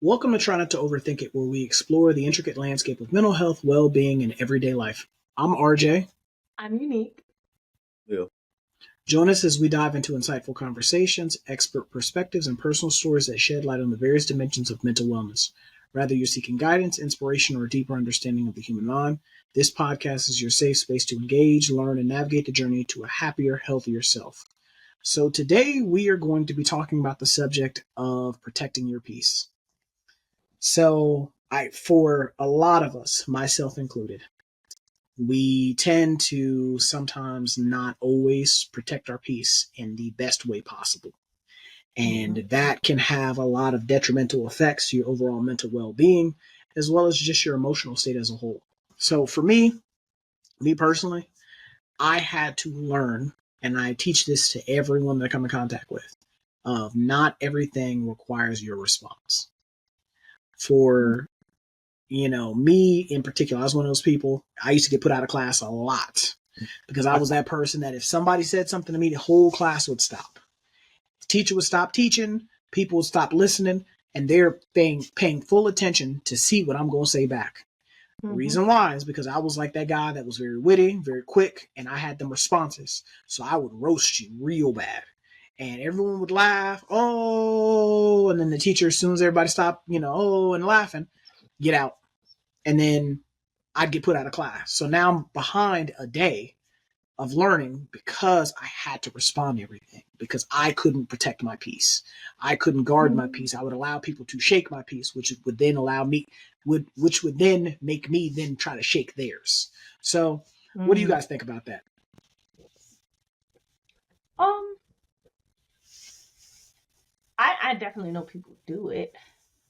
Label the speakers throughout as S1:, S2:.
S1: Welcome to Try Not to Overthink It, where we explore the intricate landscape of mental health, well being, and everyday life. I'm RJ.
S2: I'm unique.
S3: Yeah.
S1: Join us as we dive into insightful conversations, expert perspectives, and personal stories that shed light on the various dimensions of mental wellness. Whether you're seeking guidance, inspiration, or a deeper understanding of the human mind, this podcast is your safe space to engage, learn, and navigate the journey to a happier, healthier self. So, today we are going to be talking about the subject of protecting your peace. So, for a lot of us, myself included, we tend to sometimes not always protect our peace in the best way possible. And that can have a lot of detrimental effects to your overall mental well being, as well as just your emotional state as a whole. So, for me personally, I had to learn, and I teach this to everyone that I come in contact with, of not everything requires your response. For me in particular, I was one of those people. I used to get put out of class a lot because I was that person that if somebody said something to me, the whole class would stop. The teacher would stop teaching, people would stop listening, and they're paying full attention to see what I'm going to say back. The reason why is because I was like that guy that was very witty, very quick, and I had them responses. So I would roast you real bad. And everyone would laugh, oh, and then the teacher, as soon as everybody stopped, oh, and laughing, get out. And then I'd get put out of class. So now I'm behind a day of learning because I had to respond to everything, because I couldn't protect my peace. I couldn't guard my peace. I would allow people to shake my peace, which would then which would then make me then try to shake theirs. So what do you guys think about that?
S2: I definitely know people do it.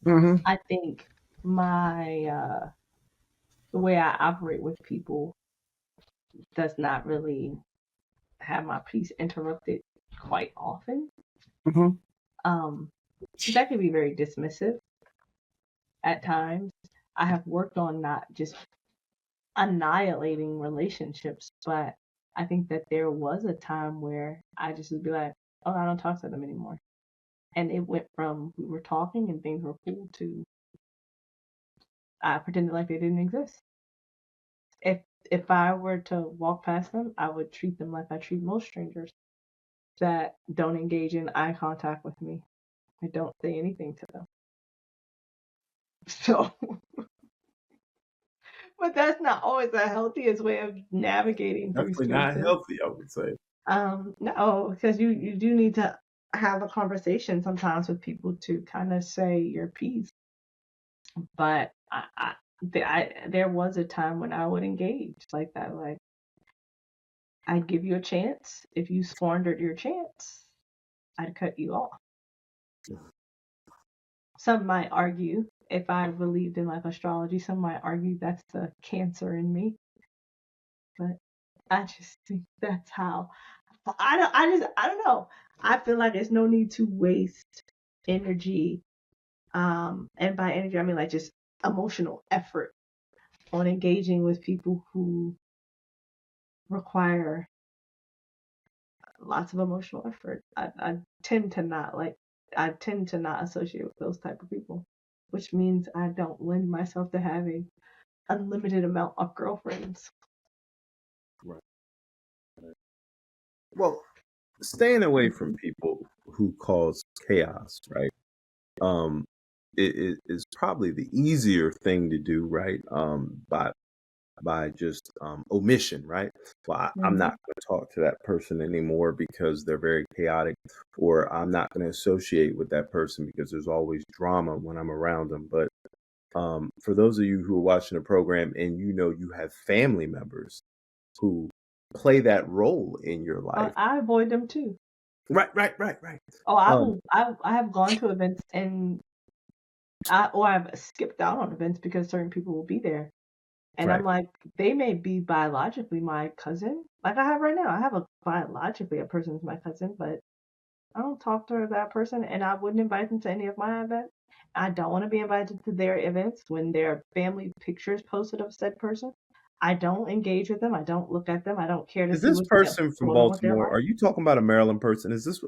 S1: Mm-hmm.
S2: I think the way I operate with people does not really have my peace interrupted quite often.
S1: Mm-hmm.
S2: That can be very dismissive at times. I have worked on not just annihilating relationships, but I think that there was a time where I just would be like, oh, I don't talk to them anymore. And it went from we were talking and things were cool to I pretended like they didn't exist. If I were to walk past them, I would treat them like I treat most strangers that don't engage in eye contact with me. I don't say anything to them. So, but that's not always the healthiest way of navigating through
S3: Definitely not
S2: spaces.
S3: healthy, I would say.
S2: No, because you do need to have a conversation sometimes with people to kind of say your piece. But there was a time when I would engage like that. Like, I'd give you a chance. If you squandered your chance, I'd cut you off. Some might argue, if I believed in like astrology, some might argue that's the Cancer in me. But I just think that's how I don't know. I feel like there's no need to waste energy. And by energy I mean like just emotional effort on engaging with people who require lots of emotional effort. I tend to not associate with those type of people, which means I don't lend myself to having unlimited amount of girlfriends.
S3: Right. Well, staying away from people who cause chaos, right? It is probably the easier thing to do, right? By just omission, right? Well, I'm not going to talk to that person anymore because they're very chaotic, or I'm not going to associate with that person because there's always drama when I'm around them. But for those of you who are watching the program and you have family members who play that role in your life,
S2: I avoid them too.
S3: right.
S2: Oh, I have gone to events and I've skipped out on events because certain people will be there. And
S3: Right.
S2: I'm like, they may be biologically my cousin. Like I have right now. I have biologically a person who's my cousin, but I don't talk to that person and I wouldn't invite them to any of my events. I don't want to be invited to their events when there are family pictures posted of said person. I don't engage with them. I don't look at them. I don't care to
S3: Is
S2: see
S3: this
S2: what's
S3: person from
S2: going on with their
S3: Baltimore?
S2: life.
S3: Are you talking about a Maryland person? Is this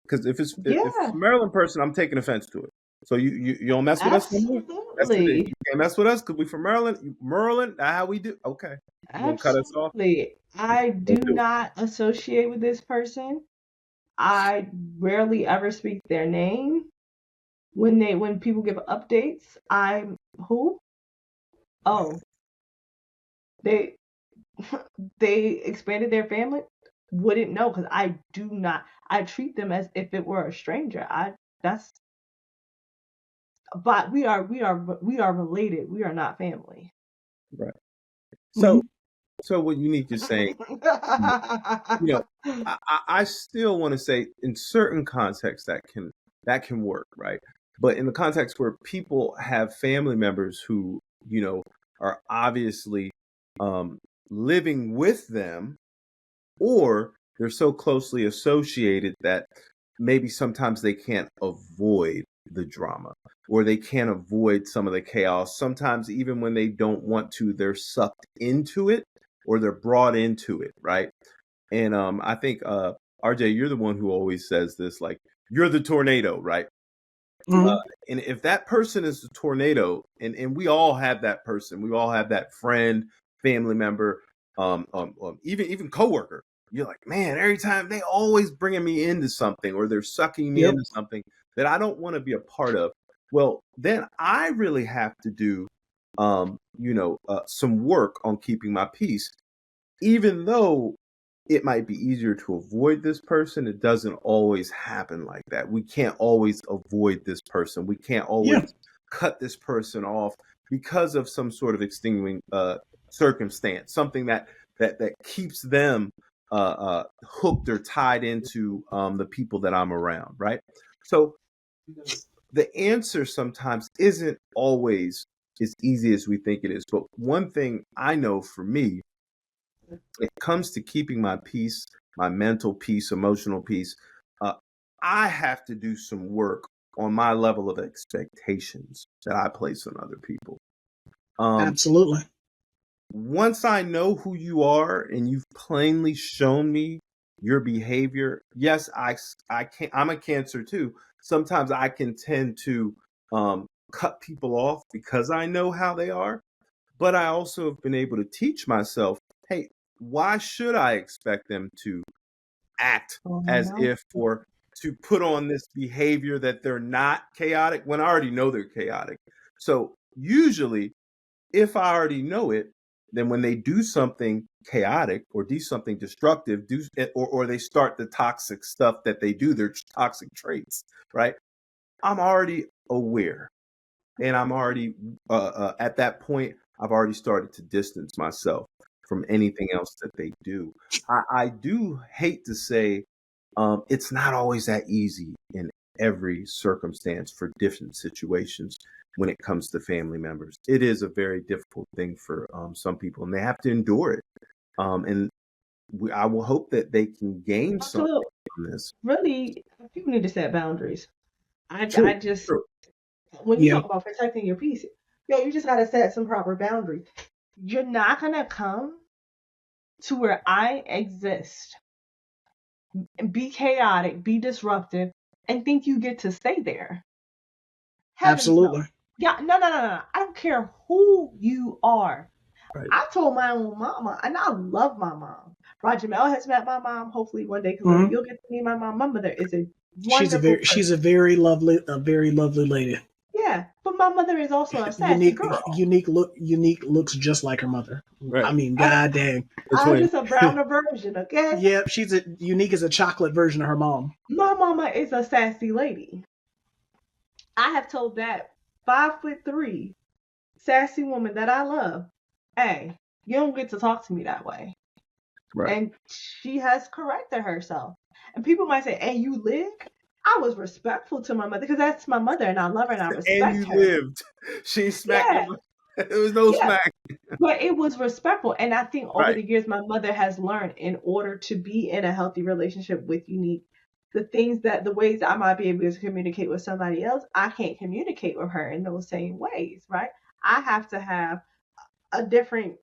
S3: because if it's a
S2: Yeah.
S3: Maryland person, I'm taking offense to it. So you don't mess with us no more? That's it. You
S2: Absolutely.
S3: can't mess with us because we from Maryland. Maryland, that's how we do. Okay, you gonna cut us off?
S2: Absolutely. I do
S3: Don't do it.
S2: not associate with this person. I rarely ever speak their name. When people give updates, I'm who? Oh, they they expanded their family. Wouldn't know because I do not. I treat them as if it were a stranger. I that's but we are related. We are not family.
S3: Right.
S1: Mhm.
S3: So what Unique is saying, you know, I still want to say in certain contexts that can work, right? But in the context where people have family members who, are obviously um, living with them, or they're so closely associated that maybe sometimes they can't avoid the drama or they can't avoid some of the chaos. Sometimes even when they don't want to, they're sucked into it or they're brought into it, right? And I think RJ, you're the one who always says this, like you're the tornado, right? Uh,
S1: Mhm.
S3: and if that person is a tornado, and we all have that person, we all have that friend, family member, even coworker. You're like, man, every time they always bringing me into something, or they're sucking me
S1: Yep.
S3: into something that I don't want to be a part of. Well, then I really have to do, some work on keeping my peace, even though it might be easier to avoid this person, it doesn't always happen like that. We can't always avoid this person. We can't
S1: Yeah.
S3: always cut this person off because of some sort of extenuating circumstance, something that keeps them hooked or tied into the people that I'm around, right? So the answer sometimes isn't always as easy as we think it is. But one thing I know for me, it comes to keeping my peace, my mental peace, emotional peace, uh, I have to do some work on my level of expectations that I place on other people. Um,
S1: Absolutely.
S3: Once I know who you are and you've plainly shown me your behavior, yes, I can. I'm a Cancer too. Sometimes I can tend to cut people off because I know how they are. But I also have been able to teach myself, hey, why should I expect them to act
S2: Oh
S3: as
S2: no.
S3: if or to put on this behavior that they're not chaotic when I already know they're chaotic? So usually, if I already know it, then when they do something chaotic or do something destructive, or they start the toxic stuff that they do, their toxic traits, right? I'm already aware and I'm already at that point. I've already started to distance myself from anything else that they do. I do hate to say it's not always that easy in every circumstance for different situations when it comes to family members. It is a very difficult thing for some people, and they have to endure it. And I will hope that they can gain something
S2: So
S3: from this.
S2: really, people need to set boundaries. I
S3: True,
S2: just
S3: true,
S2: when you
S1: Yeah.
S2: talk about protecting your peace, you just gotta set some proper boundaries. You're not gonna come to where I exist and be chaotic, be disruptive, and think you get to stay there. Heavens no.
S1: Absolutely.
S2: Yeah, no. I don't care who you are.
S3: right.
S2: I told my own mama, and I love my mom. Roger Mel has met my mom. Hopefully, one day
S1: Mhm.
S2: you'll get to meet my mom. My mother is a
S1: She's a
S2: wonderful
S1: very she's
S2: person.
S1: a very lovely lady.
S2: Yeah, but my mother is also a sassy
S1: Unique
S2: girl.
S1: unique looks just like her mother. I
S3: Right.
S1: mean,
S2: I,
S1: god dang.
S3: The
S2: I'm
S3: twin.
S2: just a browner version, okay?
S1: Yep, she's a unique as a chocolate version of her mom.
S2: My mama is a sassy lady. I have told that 5'3" sassy woman that I love, hey, you don't get to talk to me that way.
S3: Right.
S2: And she has corrected herself. And people might say, hey, you live? I was respectful to my mother because that's my mother and I love her and I
S3: And
S2: respect
S3: you
S2: her.
S3: lived. She smacked
S2: Yeah,
S3: nobody. There was no
S2: yeah.
S3: smack.
S2: But it was respectful. And I think over
S3: Right.
S2: the years, my mother has learned in order to be in a healthy relationship with Unique, the ways I might be able to communicate with somebody else, I can't communicate with her in those same ways, right? I have to have a different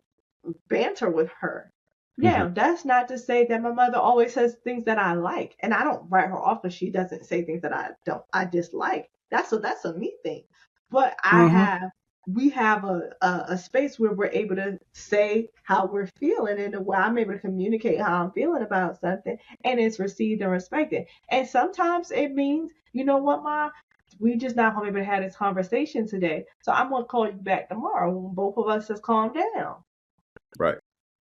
S2: banter with her.
S3: Mhm.
S2: Now, that's not to say that my mother always says things that I like, and I don't write her off if she doesn't say things that I dislike. That's a me thing. But
S1: Mm-hmm.
S2: we have a space where we're able to say how we're feeling, and where I'm able to communicate how I'm feeling about something, and it's received and respected. And sometimes it means, you know what, Ma, we just not gonna be able to have this conversation today. So I'm gonna call you back tomorrow when both of us has calmed down.
S3: Right.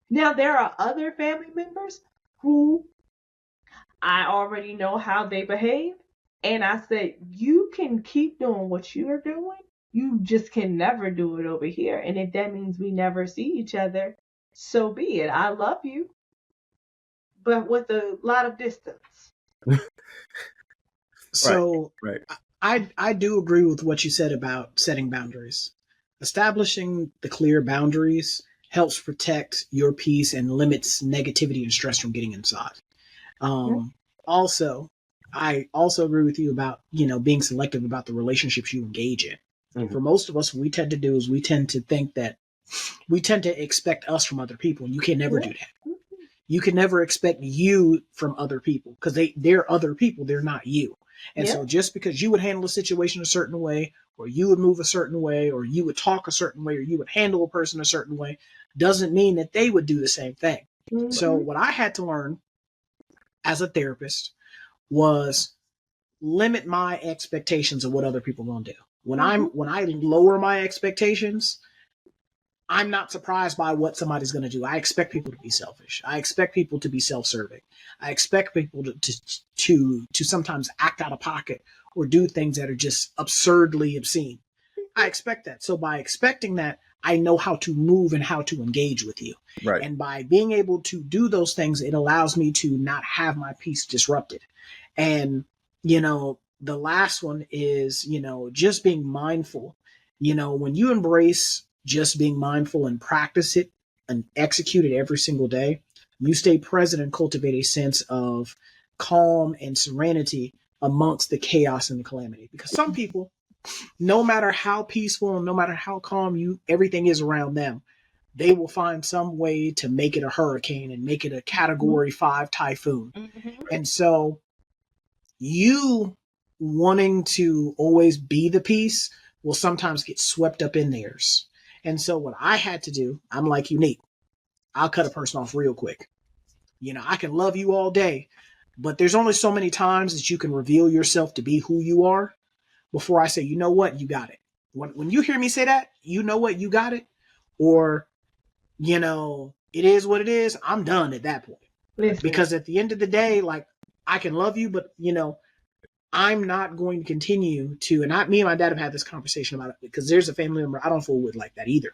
S2: Now there are other family members who I already know how they behave. And I said, you can keep doing what you're doing. You just can never do it over here. And if that means we never see each other, so be it. I love you, but with a lot of distance.
S3: Right.
S1: So
S3: Right.
S1: I do agree with what you said about setting boundaries. Establishing the clear boundaries helps protect your peace and limits negativity and stress from getting inside.
S2: Mhm.
S1: Also, I also agree with you about, being selective about the relationships you engage in.
S3: Mhm.
S1: For most of us, what we tend to do is we tend to think that we tend to expect us from other people, and you can never do that.
S2: Yeah.
S1: You can never expect you from other people because they're other people, they're not you. And
S2: Yeah.
S1: so just because you would handle a situation a certain way, or you would move a certain way, or you would talk a certain way, or you would handle a person a certain way, doesn't mean that they would do the same thing. So
S2: Mm-hmm.
S1: what I had to learn as a therapist was limit my expectations of what other people are going to do.
S2: Mm-hmm.
S1: When I lower my expectations, I'm not surprised by what somebody's going to do. I expect people to be selfish. I expect people to be self-serving. I expect people to sometimes act out of pocket or do things that are just absurdly obscene. I expect that. So by expecting that, I know how to move and how to engage with you.
S3: Right.
S1: And by being able to do those things, it allows me to not have my peace disrupted. And, the last one is, just being mindful. When you embrace just being mindful and practice it and execute it every single day, you stay present and cultivate a sense of calm and serenity amongst the chaos and the calamity. Because some people, no matter how peaceful and no matter how calm everything is around them, they will find some way to make it a hurricane and make it a category 5 typhoon.
S2: Mm-hmm.
S1: And so you wanting to always be the peace will sometimes get swept up in theirs. And so what I had to do, I'm like Unique. I'll cut a person off real quick. I can love you all day, but there's only so many times that you can reveal yourself to be who you are before I say, you know what, you got it. When you hear me say that, you know what, you got it, or, it is what it is, I'm done at that point.
S2: Listen.
S1: Because at the end of the day, like, I can love you, but, I'm not going to continue to, and me and my dad have had this conversation about it because there's a family member I don't fool with like that either.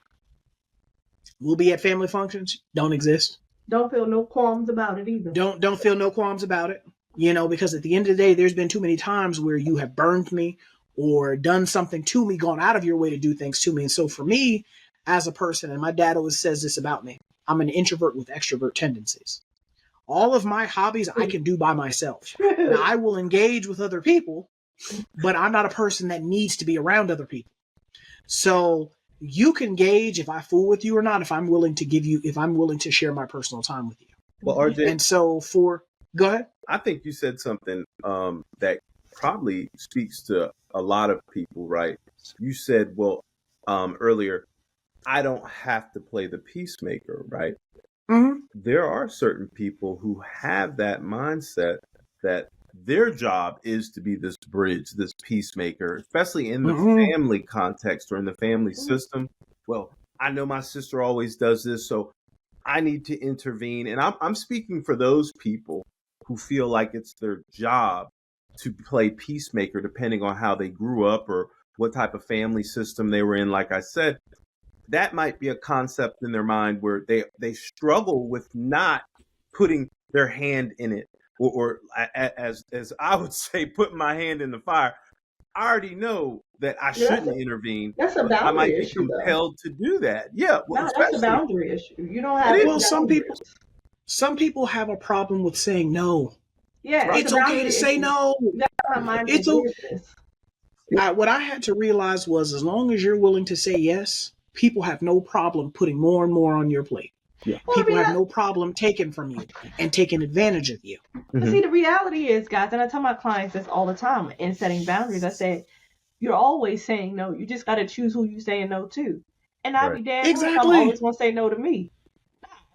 S1: We'll be at family functions, don't exist.
S2: Don't feel no qualms about it either.
S1: Don't feel no qualms about it. Because at the end of the day, there's been too many times where you have burned me or done something to me, gone out of your way to do things to me. And so for me, as a person, and my dad always says this about me, I'm an introvert with extrovert tendencies. All of my hobbies I can do by myself. Now I will engage with other people, but I'm not a person that needs to be around other people. So you can gauge if I fool with you or not, if I'm willing to share my personal time with you.
S3: Well, RJ,
S1: And so go ahead.
S3: I think you said something that probably speaks to a lot of people, right? You said, well, earlier, I don't have to play the peacemaker, right?
S1: Mm-hmm.
S3: There are certain people who have that mindset that their job is to be this bridge, this peacemaker, especially in the
S1: Mm-hmm.
S3: family context or in the family system. Well, I know my sister always does this, so I need to intervene. And I'm speaking for those people who feel like it's their job to play peacemaker, depending on how they grew up or what type of family system they were in. Like I said, that might be a concept in their mind where they struggle with not putting their hand in it, or as I would say, putting my hand in the fire. I already know that I
S2: Yeah,
S3: shouldn't intervene,
S2: that's a
S3: but I might
S2: boundary
S3: be
S2: issue, though.
S3: compelled to do that. Yeah, well,
S2: No, that's a
S3: especially
S2: boundary issue. You don't
S3: it
S2: have
S3: is
S2: any
S1: Well,
S2: boundaries.
S1: some people have a problem with saying no.
S2: Yeah, it's
S3: right.
S2: a
S1: It's okay to
S2: boundary
S1: say
S2: issue.
S1: no.
S2: You gotta have mindful
S1: It's o-
S2: business.
S1: What I had to realize was as long as you're willing to say yes, people have no problem putting more and more on your plate.
S3: Yeah.
S2: Well, I
S1: People
S2: mean,
S1: have no problem taking from you and taking advantage of you.
S2: but
S3: Hmm.
S2: see, the reality is, guys, and I tell my clients this all the time in setting boundaries. I say, You're always saying no. You just got to choose who you saying no to. And I'll
S3: Right.
S2: be dead honest, I'm
S1: Exactly.
S2: always going to say no to me.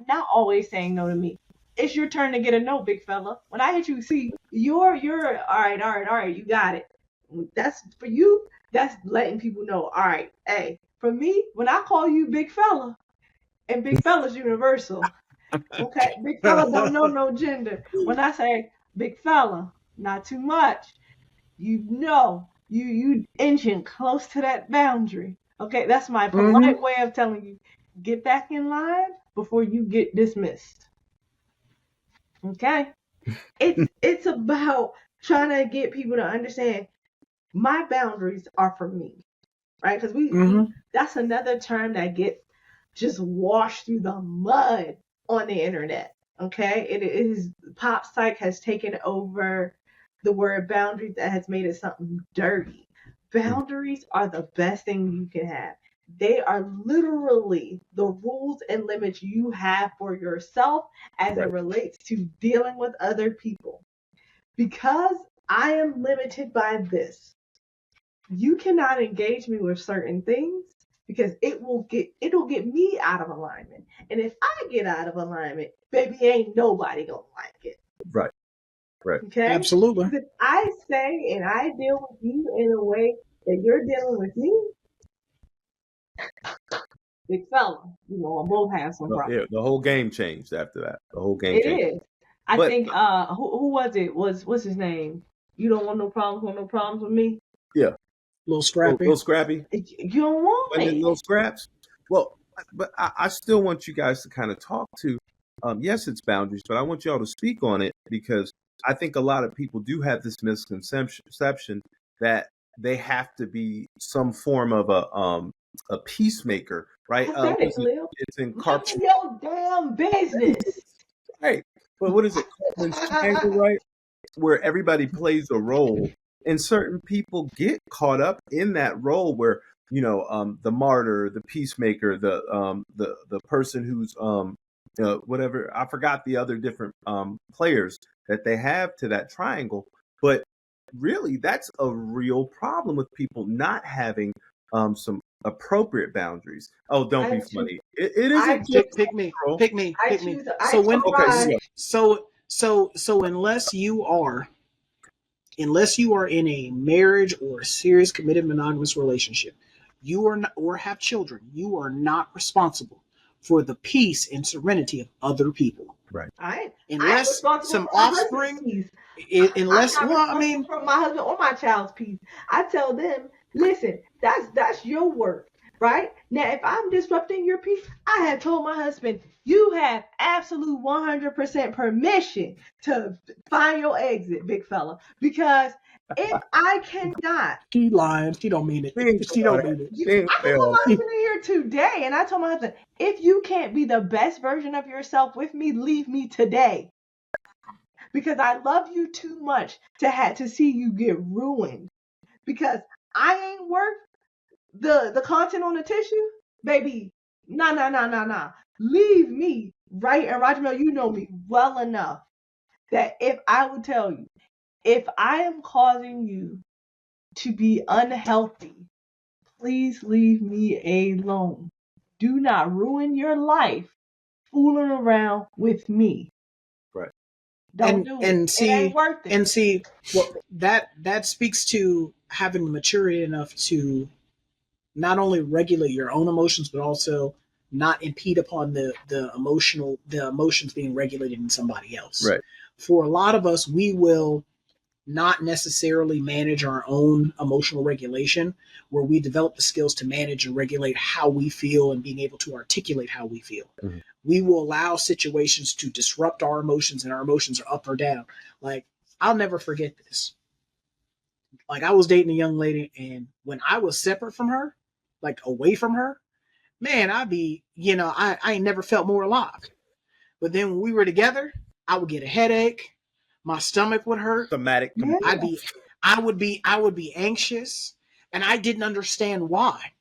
S2: Not always saying no to me. It's your turn to get a no, big fella. When I hit you, see, you're all right, you got it. That's for you. That's letting people know. All right, hey, for me, when I call you big fella, and big fella's universal. Okay, big fella don't know no gender. When I say big fella, not too much. You know, you inching close to that boundary. Okay, that's my
S1: Hmm.
S2: polite way of telling you, get back in line before you get dismissed. Okay, it's about trying to get people to understand my boundaries are for me, right? Because we
S1: Hmm.
S2: that's another term that gets just washed through the mud on the internet. Okay, it is pop psych has taken over the word boundaries that has made it something dirty.
S3: Mhm.
S2: Boundaries are the best thing you can have. They are literally the rules and limits you have for yourself as it
S3: Right.
S2: relates to dealing with other people. Because I am limited by this, you cannot engage me with certain things because it'll get me out of alignment. And if I get out of alignment, baby, ain't nobody gonna like it.
S3: Right. Right.
S2: Okay?
S1: Absolutely.
S2: Because if I say and I deal with you in a way that you're dealing with me, big fella, we'll both have some
S3: Yeah,
S2: problems.
S3: the whole game changed after that. The whole game
S2: It
S3: changed.
S2: is. I
S3: But
S2: think who was it? What's his name? You don't want no problems with me.
S3: yeah,
S1: A little
S3: little
S1: scrappy.
S3: scrappy.
S2: You don't want
S3: Wasn't it
S2: it.
S3: little scraps? Well, but I still want you guys to kind of talk to. Yes, it's boundaries, but I want y'all to speak on it because I think a lot of people do have this misconception that they have to be some form of a peacemaker, right?
S2: I said it,
S3: Was it?
S2: Khalil.
S3: It's in carp.
S2: Mind your damn business.
S3: Right. But what is it? Cartman's triangle, right? Where everybody plays a role, and certain people get caught up in that role where the martyr, the peacemaker, the person who's whatever. I forgot the other different players that they have to that triangle, but really, that's a real problem with people not having some appropriate boundaries. Oh, don't
S2: I
S3: be
S2: choose.
S3: funny. It
S2: I
S3: isn't just
S2: choose.
S1: Pick me.
S3: control.
S1: Pick me.
S2: I
S1: Pick me.
S2: choose.
S1: So
S2: I
S1: when
S2: told
S3: Okay,
S2: my.
S3: here
S1: so unless you are in a marriage or a serious committed monogamous relationship, you are not, or have children, you are not responsible for the peace and serenity of other people.
S3: we go. Right.
S2: I ain't
S1: Unless
S2: responsible
S1: some
S2: for my husband's
S1: offspring,
S2: peace. I'm
S1: unless
S2: not
S1: well, I
S2: responsible
S1: mean,
S2: for my husband or my child's peace. I tell them, listen, that's your work, right? Now, if I'm disrupting your peace, I have told my husband, you have absolute 100% permission to find your exit, big fella, because if I cannot.
S1: she lying. She don't mean
S3: We
S1: it.
S3: ain't
S1: She
S3: gonna
S1: don't mean
S3: we ain't
S2: I
S3: gonna
S2: can
S3: say
S2: put
S3: all
S2: my
S3: that.
S2: husband in here today, and I told my husband, if you can't be the best version of yourself with me, leave me today, because I love you too much to have to see you get ruined. Because I ain't worth the content on the tissue, baby. Nah, nah, nah, nah, nah. Leave me right. And Roger Mel, you know me well enough that if I would tell you, if I am causing you to be unhealthy, please leave me alone. Do not ruin your life fooling around with me.
S3: Right.
S2: Don't do it.
S1: And
S2: It ain't
S1: see
S2: worth it.
S1: and see well that speaks to having the maturity enough to not only regulate your own emotions but also not impede upon the emotions being regulated in somebody else.
S3: Right.
S1: For a lot of us, we will not necessarily manage our own emotional regulation, where we develop the skills to manage and regulate how we feel and being able to articulate how we feel.
S3: Mhm.
S1: We will allow situations to disrupt our emotions, and our emotions are up or down. Like, I'll never forget this. Like, I was dating a young lady, and when I was separate from her, like away from her, man, I'd be, I ain't never felt more alive. But then when we were together, I would get a headache, my stomach would hurt,
S3: Thematic
S2: Yeah.
S1: I'd
S3: component.
S1: be I would be anxious, and I didn't understand why.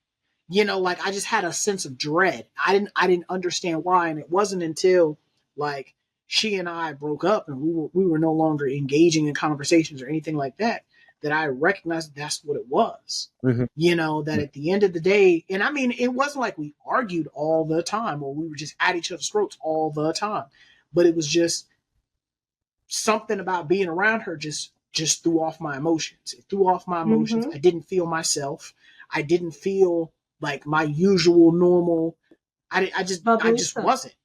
S1: Like, I just had a sense of dread. I didn't understand why, and it wasn't until like she and I broke up and we were no longer engaging in conversations or anything like that that I recognized that's what it was.
S3: Mhm.
S1: That at the end of the day, and I mean, it wasn't like we argued all the time or we were just at each other's throats all the time, but it was just something about being around her just threw off my emotions. It threw off my emotions.
S2: Mm-hmm.
S1: I didn't feel myself. I didn't feel like my usual normal. I just wasn't.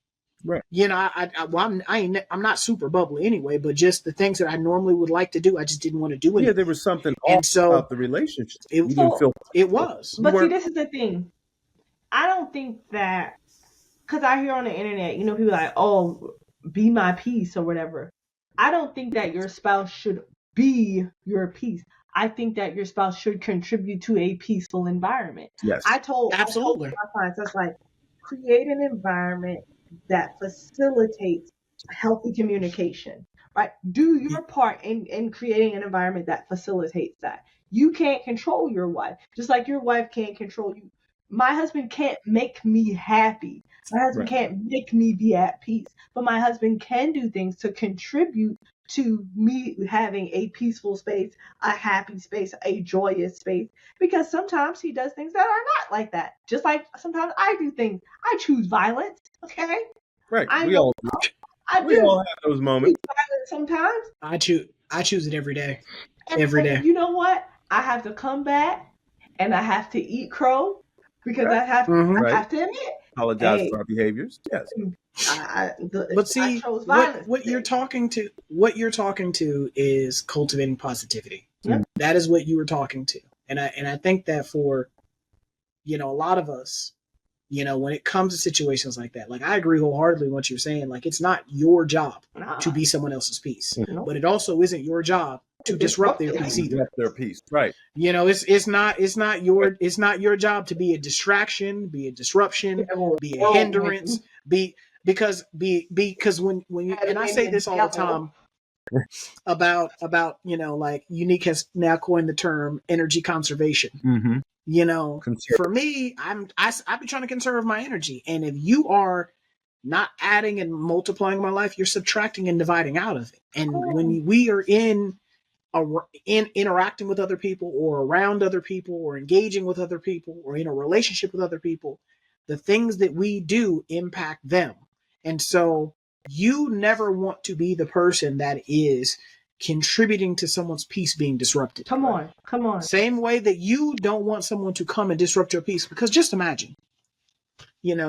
S3: Right.
S1: I'm not super bubbly anyway, but just the things that I normally would like to do, I just didn't want to do
S3: Yeah,
S1: anything.
S3: there was something
S1: And
S3: off
S1: so
S3: about the relationship. You
S1: it
S3: didn't feel
S1: it was.
S3: you
S2: But see,
S3: weren't.
S2: this is the thing. I don't think that, because I hear on the internet, people like, oh, be my peace or whatever. I don't think that your spouse should be your peace. I think that your spouse should contribute to a peaceful environment.
S3: Yes.
S2: I told
S1: Absolutely.
S2: my clients, I was like, create an environment that facilitates healthy communication, right? Do your part in creating an environment that facilitates that. You can't control your wife, just like your wife can't control you. My husband can't make me happy. My husband
S3: Right.
S2: can't make me be at peace, but my husband can do things to contribute to me having a peaceful space, a happy space, a joyous space, because sometimes he does things that are not like that. Just like sometimes I do things. I choose violence, okay?
S3: Right.
S2: I
S3: We
S2: know
S3: all
S2: I
S3: we
S2: do.
S3: all have those
S2: I
S3: moments.
S2: choose violence sometimes.
S1: I choose it every day.
S2: And
S1: Every day.
S2: you know what? I have to come back and I have to eat crow because
S3: Right.
S2: I have
S3: Right.
S2: to admit,
S3: Apologize
S2: hey,
S3: for our behaviors. Yes.
S1: But see,
S2: I chose violence.
S1: what you're talking to is cultivating positivity.
S2: Yep.
S1: That is what you were talking to. And I think that for a lot of us, when it comes to situations like that, like I agree wholeheartedly with what you're saying. Like it's not your job to be someone else's peace,
S2: Nope.
S1: but it also isn't your job to disrupt their peace either.
S3: Disrupt their peace. Right.
S1: It's not your job to be a distraction, be a disruption, be a hindrance, because when you, and I say this all the time about like Unique has now coined the term energy conservation.
S3: Mm-hmm.
S1: For me, I've been trying to conserve my energy, and if you are not adding and multiplying my life, you're subtracting and dividing out of it. And when we are in interacting with other people or around other people or engaging with other people or in a relationship with other people, the things that we do impact them. And so you never want to be the person that is contributing to someone's peace being disrupted.
S2: Come on.
S1: Same way that you don't want someone to come and disrupt your peace, because just imagine,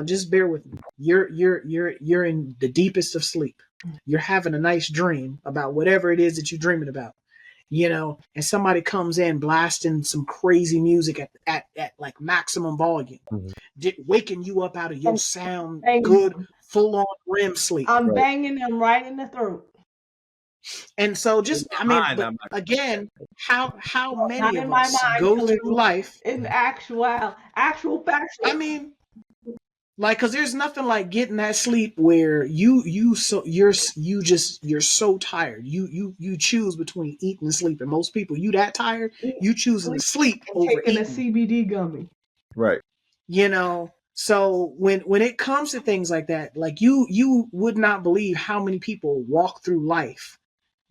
S1: just bear with me. You're in the deepest of sleep. You're having a nice dream about whatever it is that you're dreaming about, and somebody comes in blasting some crazy music at like maximum volume, waking you up out of your sound good, full on REM sleep.
S2: I'm banging them right in the throat.
S1: And so but again, how many of us go through life
S2: in actual factual?
S1: I mean, like, cause there's nothing like getting that sleep where you're so tired. You choose between eating and sleeping. Most people, you that tired, you choosing to sleep over
S2: taking
S1: eating.
S2: a CBD gummy.
S3: Right.
S1: So when it comes to things like that, like you would not believe how many people walk through life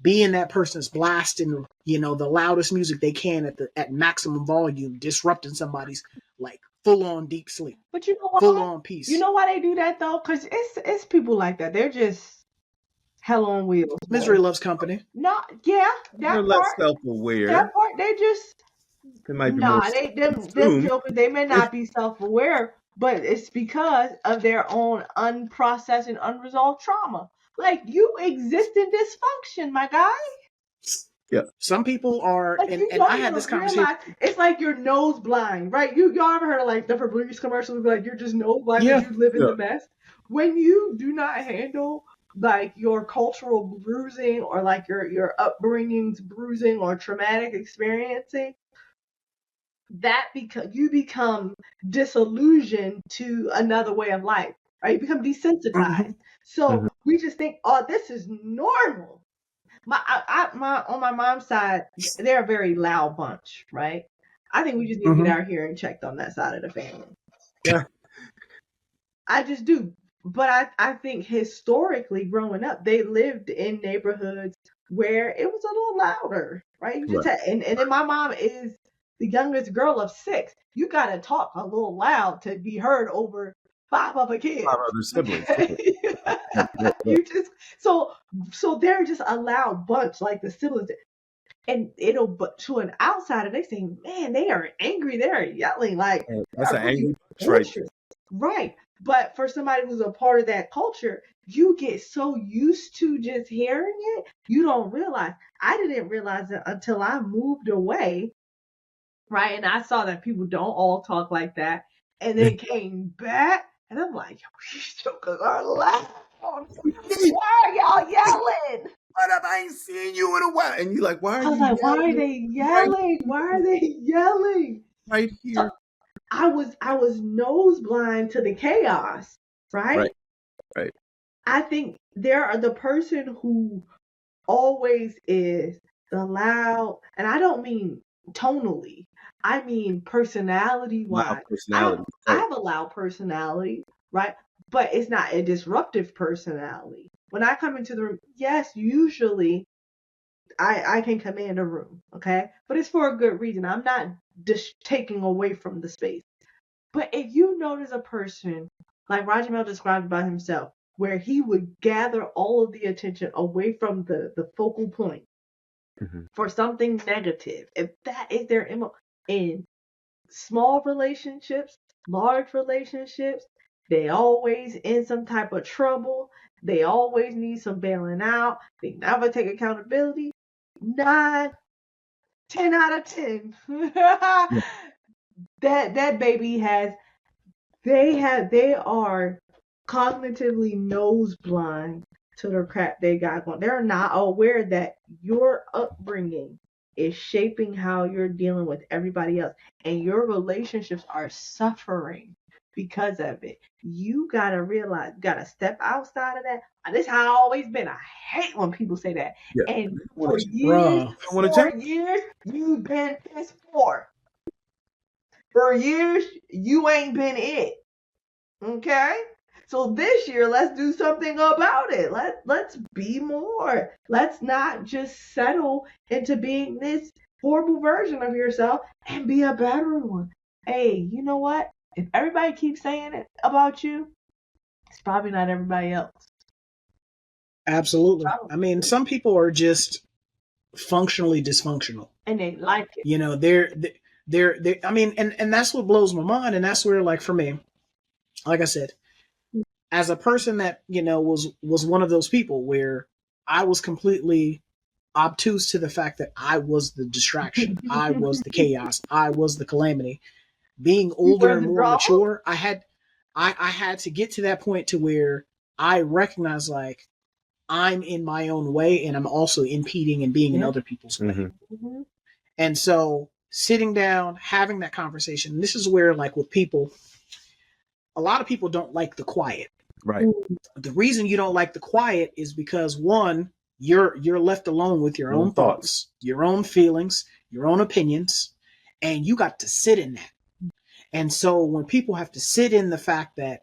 S1: being that person's blasting, the loudest music they can at maximum volume, disrupting somebody's like full on deep sleep.
S2: But you know what?
S1: Full on peace.
S2: You know why they do that though? Because it's people like that. They're just hell on wheels.
S1: Misery loves company.
S2: No, yeah,
S3: they're less self-aware.
S2: That part, they just
S3: them
S2: jokers. They may not be self-aware, but it's because of their own unprocessed and unresolved trauma. Like, you exist in dysfunction, my guy.
S3: Yeah.
S1: Some people are,
S2: like,
S1: and I had this conversation.
S2: It's like you're nose blind, right? Y'all ever heard of like the Febreze commercials? Like, you're just nose blind because you live in the mess. When you do not handle like your cultural bruising or like your upbringing's bruising or traumatic experiencing, that you become disillusioned to another way of life, right? You become desensitized. So we just think, oh, this is normal. On my mom's side, they're a very loud bunch, right? I think we just need to get out here and check on that side of the family.
S3: Yeah.
S2: I just do. But I think historically growing up, they lived in neighborhoods where it was a little louder, right? You just
S3: Right.
S2: had, and then my mom is the youngest girl of 6. You got to talk a little loud to be heard over 5 other kids.
S3: 5 other siblings.
S2: Okay?
S3: Right.
S2: You just so they're just a loud bunch, like the siblings. And it'll, but to an outsider, they say, man, they are angry, they're yelling, like
S3: That's
S2: they
S3: an
S2: are really
S3: angry bunch right
S2: boisterous. Right. But for somebody who's a part of that culture, you get so used to just hearing it, you don't realize. I didn't realize it until I moved away, right? And I saw that people don't all talk like that, and then came back, and I'm like, these jokers are loud. Why are y'all yelling?
S3: What up? I ain't seen you in a while. And you're like, why are
S2: I was
S3: you
S2: like, why are
S3: yelling
S2: they yelling? Why are they yelling?
S3: right
S2: So
S3: here?
S2: I was nose blind to the chaos, right?
S3: Right.
S2: I think there are the person who always is the loud, and I don't mean tonally. I mean personality
S3: Loud
S2: wise.
S3: personality.
S2: I
S3: Right.
S2: have a loud personality, right? But it's not a disruptive personality. When I come into the room, yes, usually I can command a room, okay? But it's for a good reason. I'm not just taking away from the space. But if you notice a person, like Roger Mel described by himself, where he would gather all of the attention away from the focal point
S3: Mhm.
S2: for something negative, if that is their MO, in small relationships, large relationships, they always in some type of trouble. They always need some bailing out. They never take accountability. 9, 10 out of 10.
S3: Yeah.
S2: That baby has they are cognitively nose blind to the crap they got going. They're not aware that your upbringing is shaping how you're dealing with everybody else, and your relationships are suffering because of it. You gotta realize, gotta step outside of that. And this is how I always been. I hate when people say that.
S3: Yeah.
S2: And
S3: Wanna
S2: for
S3: ch-
S2: years,
S3: don't want to change.
S2: you've been piss poor. For years, you ain't been it. Okay? So this year, let's do something about it. Let's be more. Let's not just settle into being this horrible version of yourself and be a better one. Hey, you know what? If everybody keeps saying it about you, it's probably not everybody else.
S1: Absolutely.
S2: Probably.
S1: I mean, some people are just functionally dysfunctional.
S2: And they like it.
S1: You know, they're I mean, and that's what blows my mind. And that's where, like, for me, like I said, as a person that, you know, was one of those people where I was completely obtuse to the fact that I was the distraction, I was the chaos, I was the calamity. Being
S2: You
S1: older
S2: were
S1: and
S2: the
S1: more
S2: drama.
S1: mature, I had to get to that point to where I recognize, like, I'm in my own way and I'm also impeding and being in other people's way.
S3: Mm-hmm.
S1: And so sitting down, having that conversation, this is where, like, with people, a lot of people don't like the quiet.
S3: Right.
S1: The reason you don't like the quiet is because, one, you're left alone with your own thoughts, your own feelings, your own opinions, and you got to sit in that. And so when people have to sit in the fact that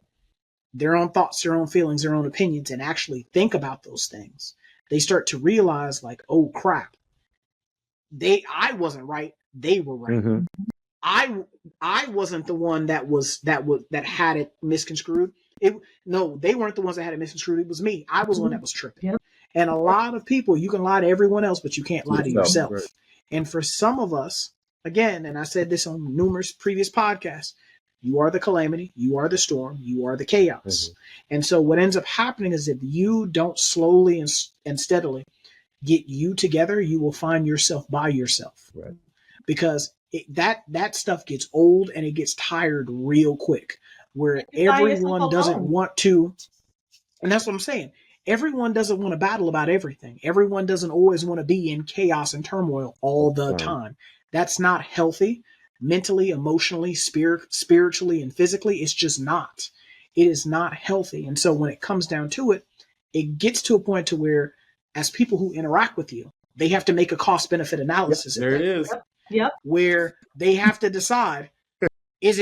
S1: their own thoughts, their own feelings, their own opinions, and actually think about those things, they start to realize, like, oh crap, I wasn't right, they were right.
S3: Mm-hmm.
S1: I wasn't the one that had it misconstrued. No, they weren't the ones that had it misconstrued. It was me. I was the one that was tripping.
S2: Yep.
S1: And a lot of people, you can lie to everyone else, but you can't lie to yourself.
S3: Right.
S1: And for some of us, again, and I said this on numerous previous podcasts, you are the calamity, you are the storm, you are the chaos.
S3: Mm-hmm.
S1: And so what ends up happening is if you don't slowly and steadily get you together, you will find yourself by yourself.
S3: Right.
S1: Because that stuff gets old and it gets tired real quick, where everyone doesn't want to, and that's what I'm saying. Everyone doesn't want to battle about everything. Everyone doesn't always want to be in chaos and turmoil all the time. That's not healthy mentally, emotionally, spiritually, and physically. It's just not. It is not healthy. And so when it comes down to it, it gets to a point to where, as people who interact with you, they have to make a cost benefit analysis.
S3: Yep, there it is.
S2: Yep.
S1: Where they have to decide, is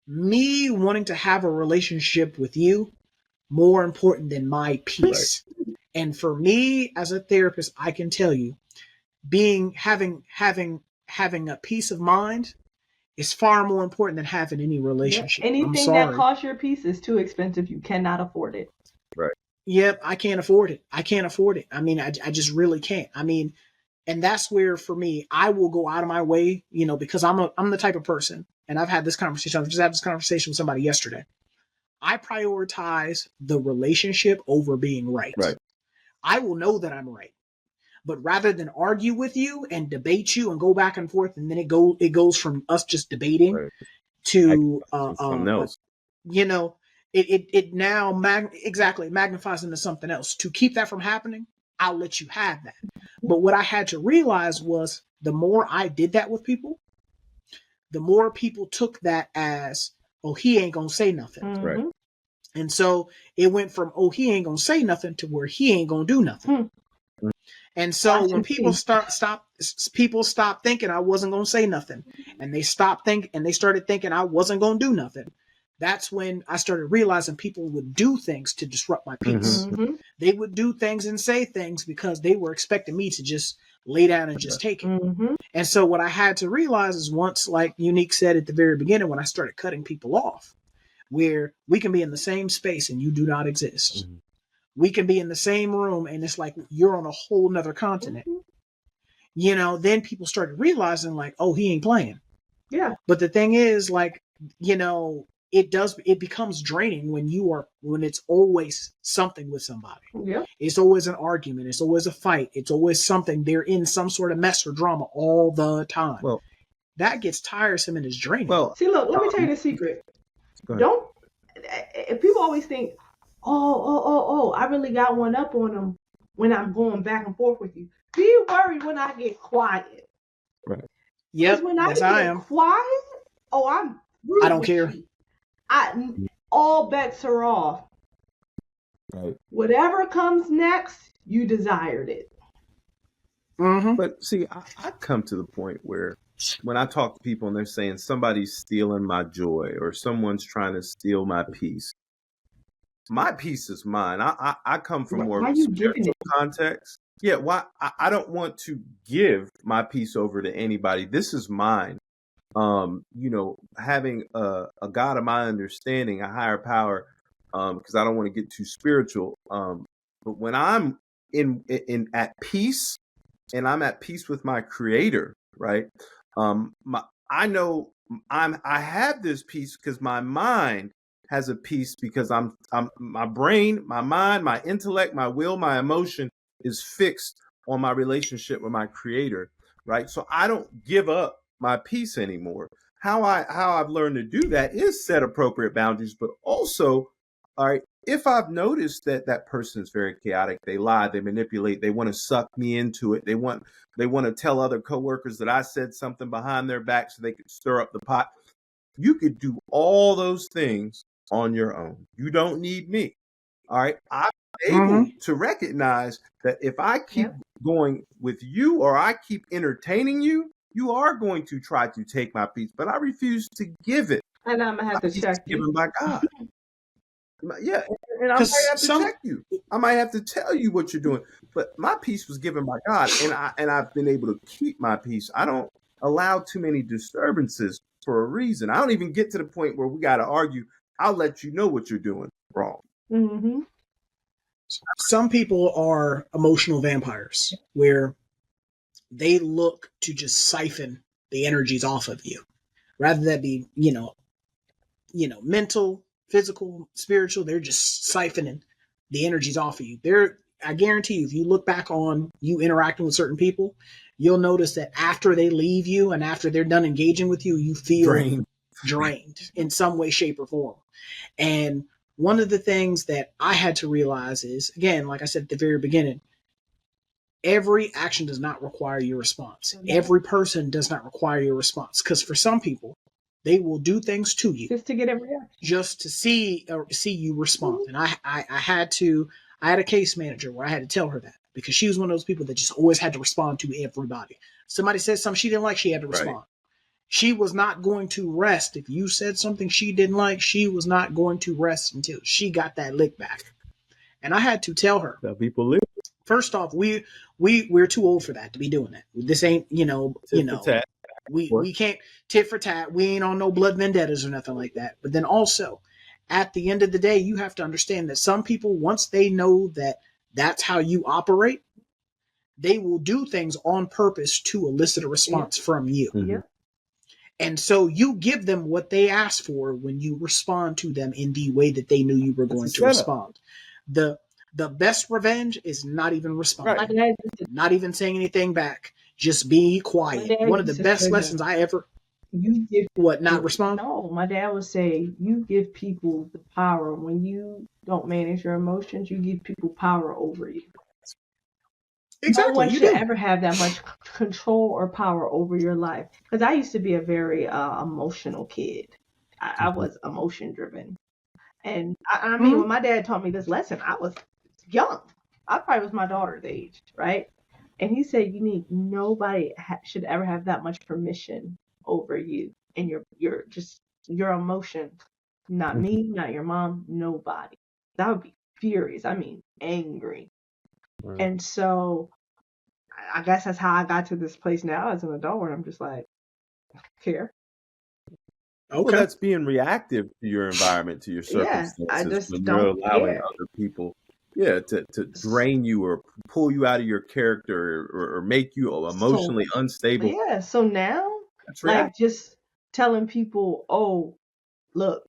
S1: me wanting to have a relationship with you more important than my peace? Right. And for me as a therapist, I can tell you, having a peace of mind is far more important than having any relationship.
S2: Yep.
S1: I'm
S2: Anything that
S1: sorry.
S2: costs your peace is too expensive. You cannot afford it.
S3: Right.
S1: Yep, I can't afford it. I can't afford it. I mean, I just really can't. I mean, and that's where for me, I will go out of my way, because I'm the type of person, and I've had this conversation. I just had this conversation with somebody yesterday. I prioritize the relationship over being right.
S3: Right.
S1: I will know that I'm right. But rather than argue with you and debate you and go back and forth, and then it goes from us just debating
S3: Right.
S1: to
S3: Something else.
S1: it now magnifies into something else. To keep that from happening, I'll let you have that. But what I had to realize was the more I did that with people, the more people took that as, oh, he ain't gonna say nothing.
S2: Mm-hmm.
S3: Right.
S1: And so it went from, oh, he ain't gonna say nothing to where he ain't gonna do nothing. And so when people stop thinking I wasn't gonna say nothing, and they started thinking I wasn't gonna do nothing, that's when I started realizing people would do things to disrupt my peace.
S2: Mm-hmm.
S1: They would do things and say things because they were expecting me to just lay down and just take it.
S2: Mm-hmm.
S1: And so what I had to realize is, once, like Unique said at the very beginning, when I started cutting people off, where we can be in the same space and you do not exist.
S3: Mm-hmm.
S1: We can be in the same room and it's like you're on a whole nother continent.
S2: Mm-hmm.
S1: Then people started realizing, like, oh, he ain't playing.
S2: Yeah.
S1: But the thing is, like, it becomes draining when it's always something with somebody.
S2: Yeah.
S1: It's always an argument. It's always a fight. It's always something. They're in some sort of mess or drama all the time.
S3: Well,
S1: that gets tiresome and is draining.
S3: Well,
S2: see, look, let me tell you the secret.
S3: Go ahead.
S2: Don't. People always think, oh, I really got one up on them when I'm going back and forth with you. Be worried when I get quiet.
S3: Right.
S1: Yep.
S2: When I
S1: I
S2: get
S1: am.
S2: quiet, I don't care. All bets are off.
S3: Right.
S2: Whatever comes next, you desired it.
S1: Mm-hmm.
S3: But see, I come to the point where when I talk to people and they're saying somebody's stealing my joy or someone's trying to steal my peace is mine. I come from more
S2: Why you giving
S3: spiritual
S2: it?
S3: context. Yeah, why I don't want to give my peace over to anybody. This is mine. Having a God of my understanding, a higher power, because I don't want to get too spiritual. But when I'm in at peace, and I'm at peace with my Creator, right? I know I have this peace because my mind has a peace, because I'm my brain, my mind, my intellect, my will, my emotion is fixed on my relationship with my Creator, right? So I don't give up my peace anymore. How I've learned to do that is set appropriate boundaries, but also, all right, if I've noticed that that person is very chaotic, they lie, they manipulate, they want to suck me into it, they want to tell other coworkers that I said something behind their back so they could stir up the pot. You could do all those things on your own. You don't need me. All right. I'm able to recognize that if I keep going with you, or I keep entertaining you, you are going to try to take my peace, but I refuse to give it.
S2: And I'm going to have to check you.
S3: Given by God. Yeah, and I might have to check you. I might have to tell you what you're doing. But my peace was given by God, and I've been able to keep my peace. I don't allow too many disturbances for a reason. I don't even get to the point where we got to argue. I'll let you know what you're doing wrong.
S2: Mm-hmm.
S1: Some people are emotional vampires, where they look to just siphon the energies off of you, rather than be mental, physical, spiritual. They're just siphoning the energies off of you. I guarantee you, if you look back on you interacting with certain people, you'll notice that after they leave you and after they're done engaging with you, you feel drained in some way, shape, or form. And one of the things that I had to realize is, again, like I said at the very beginning, every action does not require your response. Okay. Every person does not require your response. Because for some people, they will do things to you
S2: just to get a reaction,
S1: just to see you respond. And I had a case manager where I had to tell her that, because she was one of those people that just always had to respond to everybody. Somebody said something she didn't like, she had to respond. Right. She was not going to rest. If you said something she didn't like, she was not going to rest until she got that lick back. And I had to tell her,
S3: That people live
S1: first off, we're too old for that to be doing that. This ain't,
S3: tit for tat.
S1: we can't tit for tat. We ain't on no blood vendettas or nothing like that. But then also, at the end of the day, you have to understand that some people, once they know that that's how you operate, they will do things on purpose to elicit a response from you.
S3: Mhm.
S2: Yep.
S1: And so you give them what they ask for when you respond to them in the way that they knew you were going to respond. The best revenge is not even responding,
S2: My dad
S1: not even saying anything back. Just be quiet. One of the best lessons I ever
S2: you give
S1: not respond.
S2: No, my dad would say you give people the power when you don't manage your emotions. You give people power over you.
S1: Exactly,
S2: No one
S1: you
S2: should
S1: do.
S2: ever have that much control or power over your life. Because I used to be a very emotional kid. I was emotion driven. And I mean, when my dad taught me this lesson, I was young. I probably was my daughter's age, right? And he said, nobody should ever have that much permission over you and your emotions. Not me, not your mom, nobody. That would be furious. I mean, angry.
S3: Right.
S2: And so I guess that's how I got to this place now as an adult where I'm just like, I don't care.
S3: Okay. Well, that's being reactive to your environment, to your circumstances.
S2: Yeah, I just
S3: when
S2: don't
S3: you're allowing
S2: care.
S3: other people, to drain you or pull you out of your character or make you emotionally unstable.
S2: Yeah, so now,
S3: That's
S2: like,
S3: reactive.
S2: just telling people, oh, look,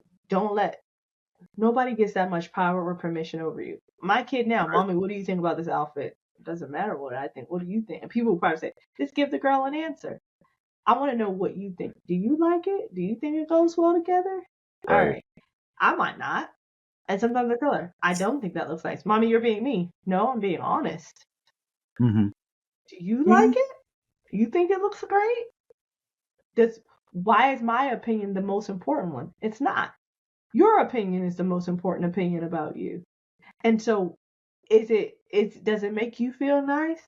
S2: nobody gets that much power or permission over you. My kid now, Mommy, what do you think about this outfit? It doesn't matter what I think. What do you think? And people will probably say, just give the girl an answer. I want to know what you think. Do you like it? Do you think it goes well together? All right. I might not. And sometimes I tell her, I don't think that looks nice. Mommy, you're being mean. No, I'm being honest.
S3: Mm-hmm.
S2: Do you like it? You think it looks great? Why is my opinion the most important one? It's not. Your opinion is the most important opinion about you. And so does it make you feel nice?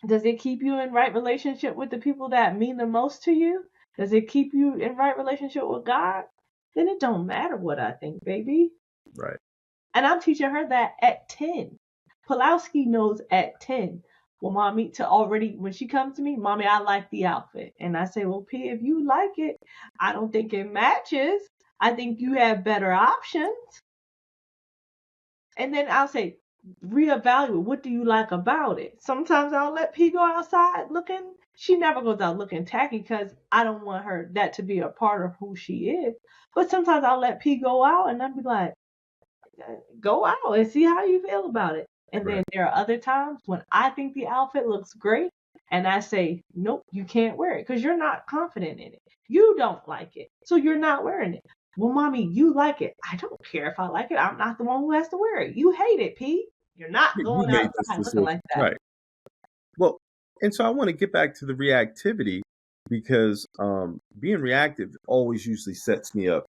S2: Does it keep you in right relationship with the people that mean the most to you? Does it keep you in right relationship with God? Then it don't matter what I think, baby.
S3: Right.
S2: And I'm teaching her that at 10. Pulowski knows at 10. Well, Mommy, when she comes to me, Mommy, I like the outfit. And I say, well, P, if you like it, I don't think it matches. I think you have better options. And then I'll say, reevaluate. What do you like about it? Sometimes I'll let P go outside looking. She never goes out looking tacky because I don't want that to be a part of who she is. But sometimes I'll let P go out and I'll be like, go out and see how you feel about it. And then there are other times when I think the outfit looks great and I say, nope, you can't wear it because you're not confident in it. You don't like it, so you're not wearing it. Well, Mommy, you like it. I don't care if I like it. I'm not the one who has to wear it. You hate it, Pete. You're not going outside looking like that.
S3: Right. Well, and so I want to get back to the reactivity because being reactive always usually sets me up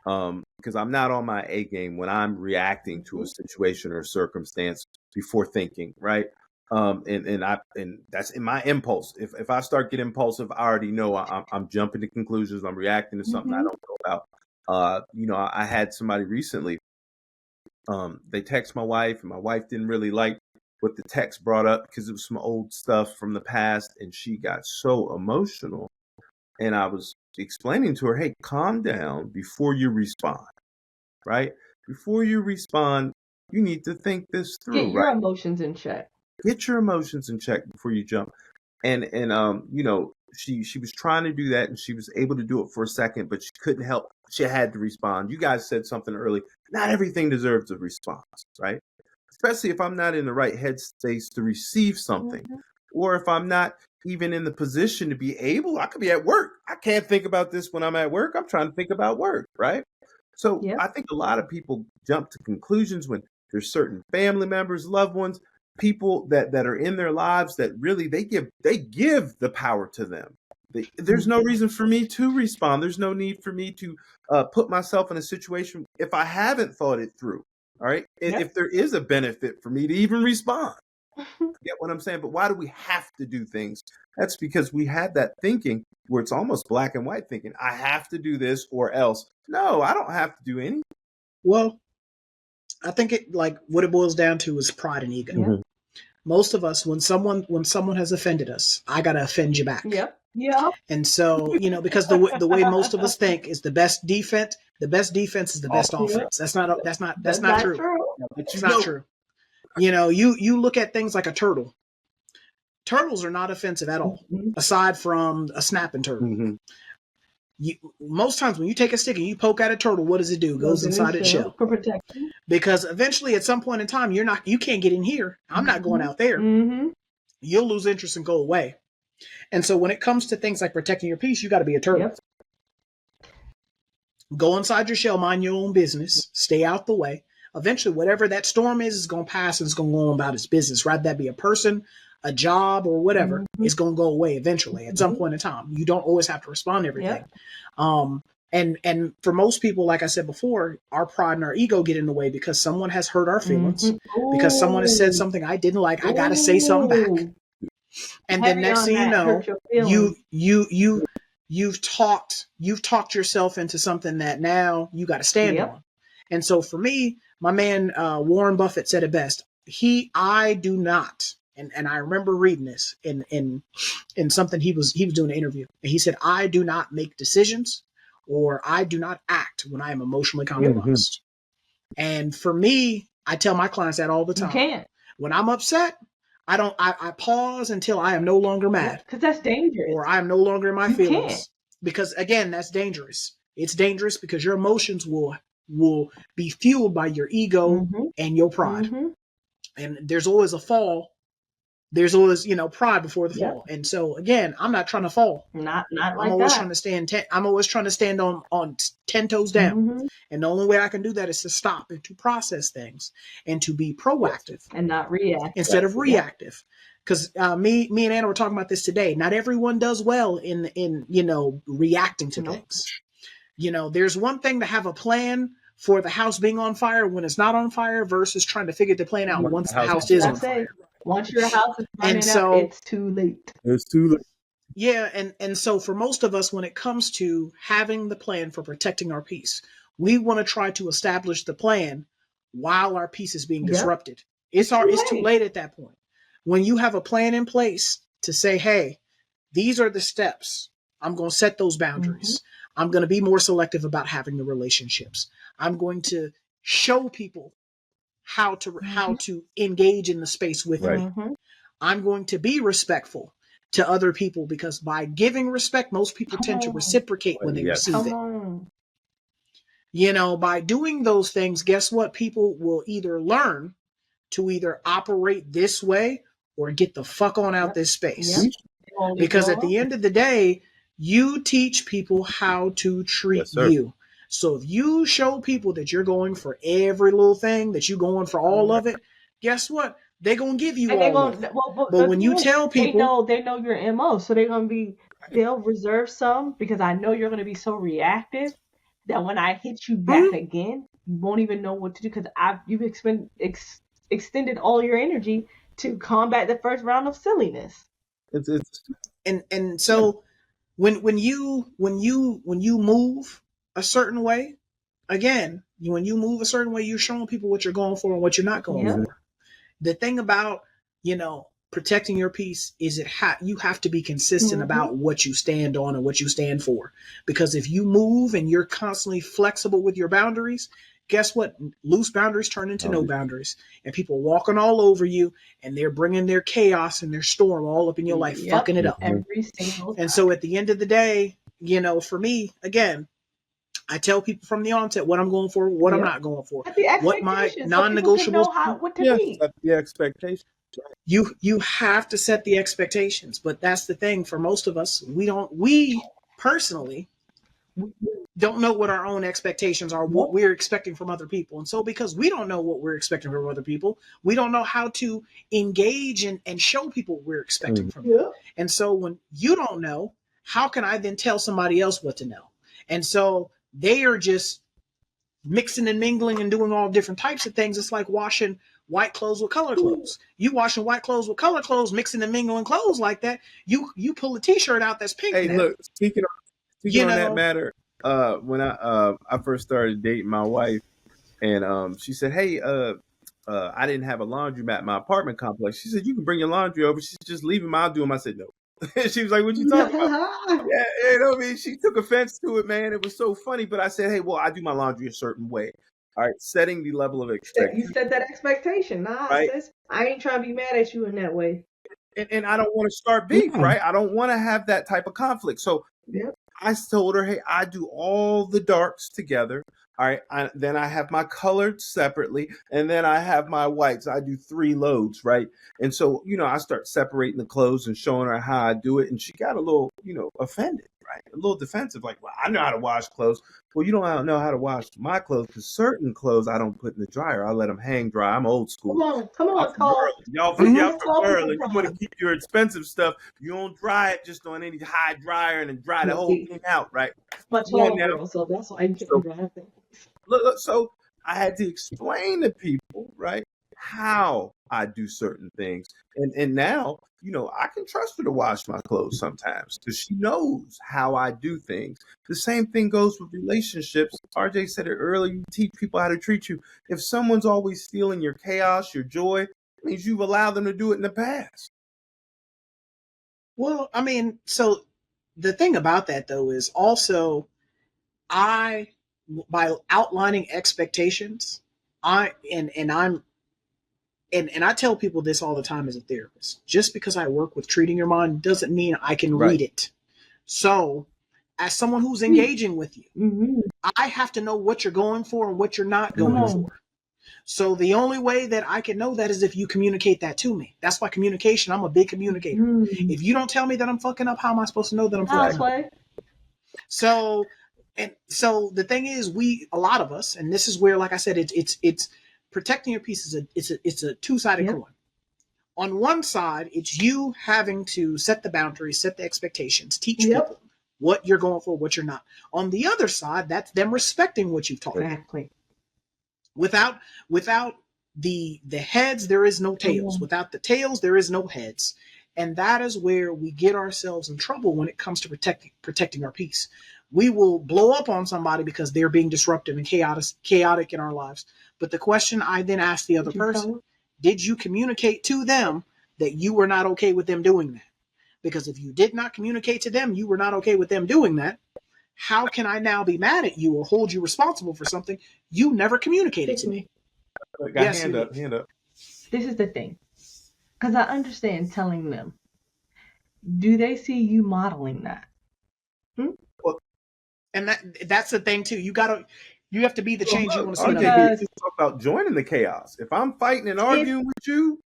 S3: because I'm not on my A game when I'm reacting to a situation or a circumstance before thinking, right? And that's in my impulse. If I start getting impulsive, I already know I'm jumping to conclusions. I'm reacting to something I don't know about. I had somebody recently. They text my wife, and my wife didn't really like what the text brought up because it was some old stuff from the past, and she got so emotional. And I was explaining to her, hey, calm down before you respond, right? Before you respond, you need to think this through.
S2: Get your emotions in check.
S3: Get your emotions in check before you jump. And she was trying to do that, and she was able to do it for a second, but she couldn't help. She had to respond. You guys said something early. Not everything deserves a response, right? Especially if I'm not in the right headspace to receive something, or if I'm not even in the position to be able. I could be at work. I can't think about this when I'm at work. I'm trying to think about work, right? So I think a lot of people jump to conclusions when there's certain family members, loved ones, people that are in their lives that really they give the power to them. There's no reason for me to respond. There's no need for me to put myself in a situation if I haven't thought it through. All right. If there is a benefit for me to even respond. You get what I'm saying? But why do we have to do things? That's because we had that thinking where it's almost black and white thinking. I have to do this or else. No, I don't have to do anything.
S1: Well, I think it like what it boils down to is pride and ego.
S2: Yeah.
S1: Most of us, when someone has offended us, I gotta offend you back.
S2: Yep. Yep.
S1: And so, because the way most of us think is the best defense. The best defense is the best offense. That's not true.
S2: True.
S1: It's not true. You look at things like a turtle. Turtles are not offensive at all, aside from a snapping turtle. Most times when you take a stick and you poke at a turtle, what does it do? It goes inside its shell
S2: for protection.
S1: Because eventually, at some point in time, you can't get in here. I'm not going out there. You'll lose interest and go away. And so when it comes to things like protecting your peace, you got to be a turtle.
S2: Yep.
S1: Go inside your shell, mind your own business, stay out the way. Eventually, whatever that storm is going to pass and it's going to go on about its business. Rather that be a person, a job, or whatever, it's going to go away eventually at some point in time. You don't always have to respond to everything. And for most people, like I said before, our pride and our ego get in the way because someone has hurt our feelings, because someone has said something I didn't like. I got to say something back. And then next thing you know, you've talked yourself into something that now you got to stand on. And so for me, my man Warren Buffett said it best. I do not, and I remember reading this in something he was doing an interview, and he said, I do not make decisions or I do not act when I am emotionally compromised. And for me, I tell my clients that all the time.
S2: You can't.
S1: When I'm upset, I pause until I am no longer mad.
S2: Because that's dangerous.
S1: Or I am no longer in my feelings. Because again, that's dangerous. It's dangerous because your emotions will be fueled by your ego and your pride. And there's always a fall. There's always, pride before the fall. And so again, I'm not trying to fall.
S2: Not like
S1: I'm always trying to stand. I'm always trying to stand on 10 toes down. And the only way I can do that is to stop and to process things and to be proactive
S2: and not reactive
S1: instead of reactive. Because me and Anna were talking about this today. Not everyone does well in reacting to things. There's one thing to have a plan for the house being on fire when it's not on fire versus trying to figure the plan out once the house is on fire.
S2: Once your house is burning up, it's too late.
S3: It's too late.
S1: Yeah, and so for most of us, when it comes to having the plan for protecting our peace, we want to try to establish the plan while our peace is being disrupted. It's too late at that point. When you have a plan in place to say, hey, these are the steps. I'm going to set those boundaries. I'm going to be more selective about having the relationships. I'm going to show people how to engage in the space with me. I'm going to be respectful to other people because by giving respect, most people tend to reciprocate when they receive it. By doing those things, guess what? People will either learn to either operate this way or get the fuck on out this space. Because at the end of the day, you teach people how to treat you. So if you show people that you're going for every little thing, that you're going for all of it, guess what? They're going to give you all of it. But when you tell people...
S2: They know your MO, so they'll reserve some because I know you're going to be so reactive that when I hit you back again, you won't even know what to do because you've extended all your energy to combat the first round of silliness.
S1: And so when you move a certain way, again, when you move a certain way, you're showing people what you're going for and what you're not going for. The thing about, protecting your peace is you have to be consistent about what you stand on and what you stand for. Because if you move and you're constantly flexible with your boundaries, guess what? Loose boundaries turn into no boundaries. And people walking all over you and they're bringing their chaos and their storm all up in your life, fucking it up.
S2: Every single time.
S1: And so at the end of the day, for me, again, I tell people from the onset what I'm going for, what I'm not going for, what my non-negotiables.
S2: So what to be.
S3: The expectations.
S1: You have to set the expectations, but that's the thing. For most of us, we personally don't know what our own expectations are, what we're expecting from other people. And so because we don't know what we're expecting from other people, we don't know how to engage and show people what we're expecting from them. And so when you don't know, how can I then tell somebody else what to know? And so they are just mixing and mingling and doing all different types of things. It's like washing white clothes with color clothes. You washing white clothes with color clothes, mixing and mingling clothes like that. You pull a t-shirt out that's pink.
S3: Hey, look, speaking on that matter, when I first started dating my wife, And she said, "Hey, I didn't have a laundromat in my apartment complex." She said, "You can bring your laundry over." She's just leave them. I'll do them. I said, "No." She was like, "What you talking about?" Yeah, you know what I mean? She took offense to it, man. It was so funny. But I said, "Hey, well, I do my laundry a certain way." All right, setting the level of
S2: You
S3: expectation,
S2: set that expectation. Nah,
S3: right?
S2: sis. I ain't trying to be mad at you in that way.
S3: And I don't want to start beef,
S1: Yeah.
S3: right? I don't want to have that type of conflict. So
S2: Yep.
S3: I told her, "Hey, I do all the darks together. All right. Then I have my colored separately, and then I have my whites. I do 3 loads, right?" And so, I start separating the clothes and showing her how I do it. And she got a little, offended, right? A little defensive, like, "Well, I know how to wash clothes." Well, you don't know how to wash my clothes, because certain clothes I don't put in the dryer. I let them hang dry. I'm old school.
S2: Come
S3: I'm
S2: on,
S3: from
S2: Cole.
S3: Maryland. Y'all
S1: Mhm.
S3: from Maryland. You want to keep your expensive stuff. You don't dry it just on any high dryer and then dry the
S2: Well,
S3: whole
S2: see,
S3: thing out, right?
S2: I'm a
S3: Come on
S2: tall
S3: now.
S2: girl, so that's why you
S3: So
S2: couldn't drive things.
S3: so I had to explain to people, right, how I do certain things. And now, I can trust her to wash my clothes sometimes, because she knows how I do things. The same thing goes with relationships. RJ said it earlier, you teach people how to treat you. If someone's always stealing your chaos, your joy, it means you've allowed them to do it in the past.
S1: Well, I mean, so the thing about that though is also I by outlining expectations, I and I'm and I tell people this all the time as a therapist. Just because I work with treating your mind doesn't mean I can
S3: Right.
S1: read it. So, as someone who's engaging with you,
S2: Mm-hmm.
S1: I have to know what you're going for and what you're not
S2: Come
S1: going
S3: Mhm.
S2: on.
S1: for. So the only way that I can know that is if you communicate that to me. That's why communication, I'm a big communicator.
S2: Mm.
S1: If you don't tell me that I'm fucking up, how am I supposed to know that I'm
S2: I'll
S1: fucking up?
S2: play.
S1: So so the thing is, a lot of us, and this is where, like I said, it's protecting your piece is a two-sided
S2: Yep.
S1: coin. On one side, it's you having to set the boundaries, set the expectations, teach
S2: Yep.
S1: people what you're going for, what you're not. On the other side, that's them respecting what you've taught them.
S2: Exactly.
S1: Without the heads, there is no tails. Without the tails, there is no heads. And that is where we get ourselves in trouble when it comes to protecting our peace. We will blow up on somebody because they're being disruptive and chaotic in our lives. But the question I then ask the other
S2: Did you tell
S1: person,
S2: her?
S1: did you communicate to them that you were not okay with them doing that? Because if you did not communicate to them you were not okay with them doing that, how can I now be mad at you or hold you responsible for something you never communicated to me?
S3: Got
S1: Yes,
S3: hand up,
S1: Unique.
S3: hand up.
S2: This is the thing. Because I understand telling them. Do they see you modeling that?
S3: Well,
S1: And that's the thing too. You have to be the change you
S3: look,
S1: want to see in other
S3: RJ, we
S1: people.
S2: Because
S3: just talk about joining the chaos. If I'm fighting and
S2: if
S3: arguing with you,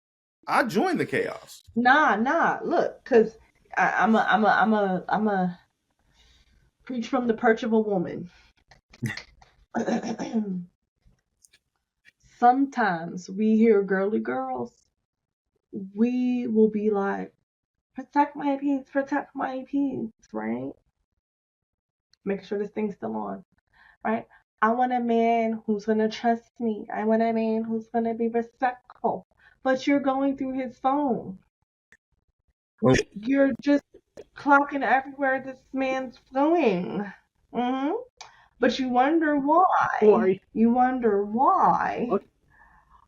S3: I join the chaos.
S2: look, because I'm a preach from the perch of a woman. Sometimes we hear girly girls, we will be like, protect my peace, right? Make sure this thing's still on, right? I want a man who's gonna trust me. I want a man who's gonna be respectful. But you're going through his phone.
S3: Well,
S2: You're just clocking everywhere this man's going. hmm But you wonder why.
S1: Boy,
S2: You wonder why.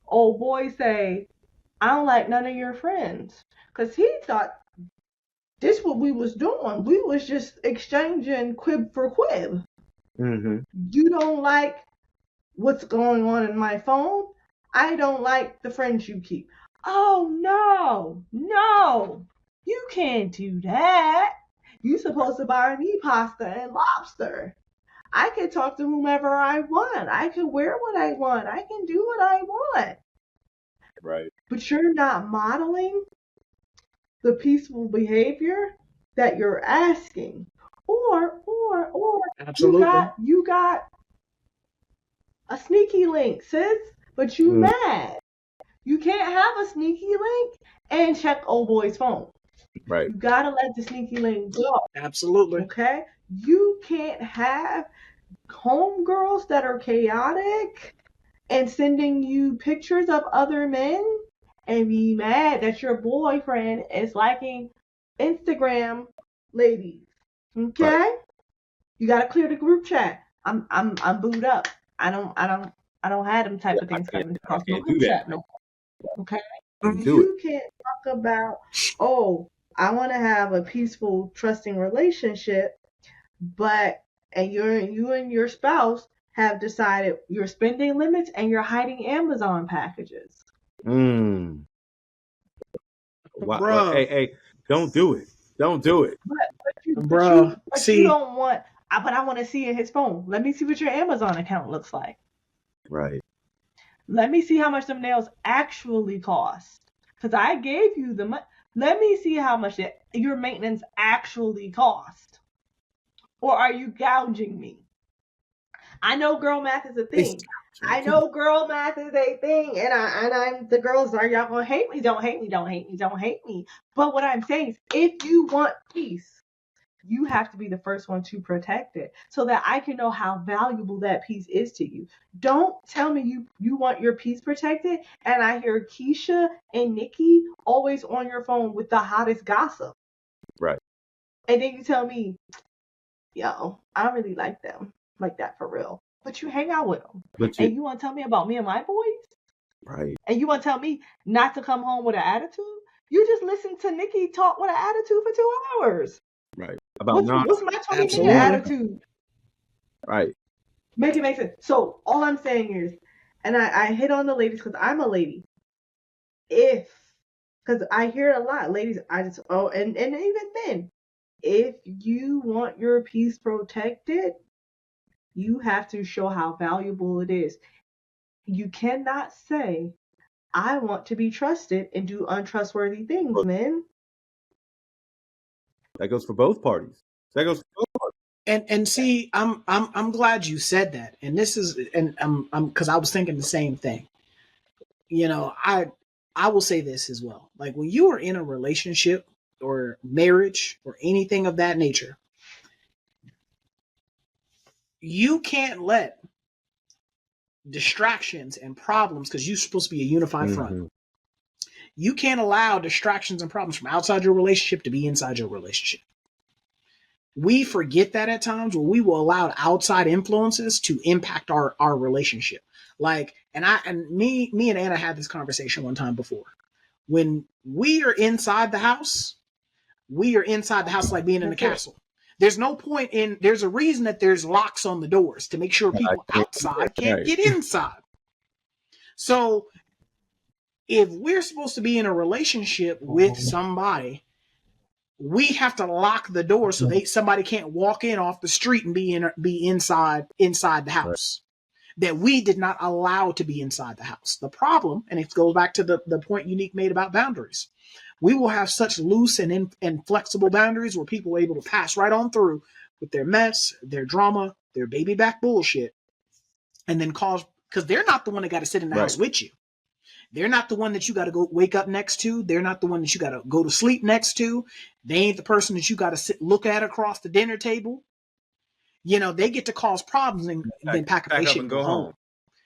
S2: Old boy say, I don't like none of your friends. Because he thought this what we was doing. We was just exchanging quib for quib.
S3: mm-hmm.
S2: You don't like what's going on in my phone? I don't like the friends you keep. Oh no. You can't do that. You supposed to buy me pasta and lobster. I can talk to whomever I want. I can wear what I want. I can do what I want.
S3: Right.
S2: But you're not modeling the peaceful behavior that you're asking. Or
S1: absolutely.
S2: you got a sneaky link, sis, but you
S3: Mm,
S2: mad. You can't have a sneaky link and check old boy's phone.
S3: right.
S2: You gotta let the sneaky link go.
S1: Absolutely.
S2: Okay? You can't have homegirls that are chaotic and sending you pictures of other men and be mad that your boyfriend is liking Instagram ladies. Okay?
S3: Right.
S2: You gotta clear the group chat. I'm booed up. I don't I don't have them type
S3: Yeah,
S2: of
S3: I
S2: things
S3: can't.
S2: coming
S3: I
S2: across my
S3: can't do
S2: group
S3: that.
S2: chat no more. Okay.
S3: Couldn't do it.
S2: You can't talk about, oh, I want to have a peaceful, trusting relationship, but and you and your spouse have decided you're spending limits and you're hiding Amazon packages.
S3: Mm. What?
S1: Bruh,
S3: Hey, don't do it. Don't do it.
S1: bruh.
S2: But you
S1: See,
S2: don't want. But I want to see in his phone. Let me see what your Amazon account looks like.
S3: Right.
S2: Let me see how much them nails actually cost. Because I gave you the money. Let me see how much your maintenance actually cost. Or are you gouging me? I know girl math is a
S1: it's
S2: thing. I know girl math is a thing, and I'm the girls are y'all gonna hate me? Don't hate me, don't hate me, don't hate me. But what I'm saying is, if you want peace, you have to be the first one to protect it, so that I can know how valuable that peace is to you. Don't tell me you want your peace protected, and I hear Keisha and Nikki always on your phone with the hottest gossip,
S3: Right.
S2: and then you tell me, yo, I don't really like them like that for real. But you hang out with them.
S3: But you.
S2: And you want to tell me about me and my boys?
S3: Right.
S2: And you want to tell me not to come home with an attitude? You just listen to Nikki talk with an attitude for 2 hours.
S3: Right. About
S2: What's my
S3: nonsense.
S2: 20-minute
S1: absolutely.
S2: attitude?
S3: Right.
S2: Make it make sense. So all I'm saying is, and I hit on the ladies because I'm a lady. Because I hear it a lot, ladies, and even then, if you want your peace protected, you have to show how valuable it is. You cannot say, I want to be trusted and do untrustworthy things, man.
S3: That goes for both parties. That goes for both parties.
S1: And see, I'm glad you said that. And this is, and I'm because I was thinking the same thing. You know, I will say this as well. Like when you are in a relationship or marriage or anything of that nature, you can't let distractions and problems, because you're supposed to be a unified front.
S3: Mm-hmm.
S1: You can't allow distractions and problems from outside your relationship to be inside your relationship. We forget that at times where we will allow outside influences to impact our relationship. Like, me and Anna had this conversation one time before. When we are inside the house, we are inside the house like being in a
S2: That's it.
S1: castle. There's no point in, there's a reason that there's locks on the doors to make sure
S3: I
S1: people
S3: can't do that.
S1: outside can't
S3: Right.
S1: get inside. So if we're supposed to be in a relationship with somebody, we have to lock the door so somebody can't walk in off the street and be inside the
S3: Right.
S1: house that we did not allow to be inside the house. The problem, and it goes back to the point Unique made about boundaries. We will have such loose and flexible boundaries where people are able to pass right on through with their mess, their drama, their baby back bullshit, and then cause, because they're not the one that got to sit in the
S3: Right.
S1: house with you. They're not the one that you got to go wake up next to. They're not the one that you got to go to sleep next to. They ain't the person that you got to sit look at across the dinner table. You know, they get to cause problems and then pack up
S3: Pack
S1: their
S3: up
S1: shit
S3: and
S1: and go
S3: go
S1: home.
S3: home.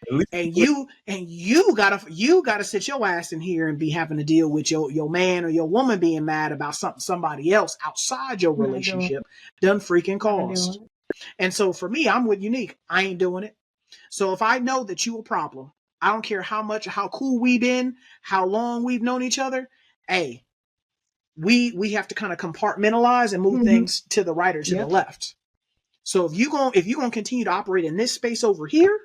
S3: At least
S1: And you gotta sit your ass in here and be having to deal with your man or your woman being mad about something somebody else outside your
S2: Not doing
S1: relationship done freaking
S2: it. Not
S1: caused.
S2: doing it.
S1: And so for me, I'm with Unique. I ain't doing it. So if I know that you a problem, I don't care how cool we been, how long we've known each other. Hey, we have to kind of compartmentalize and move
S2: Mm-hmm.
S1: things to the right or to the
S2: Yep.
S1: left. So if you gonna continue to operate in this space over here,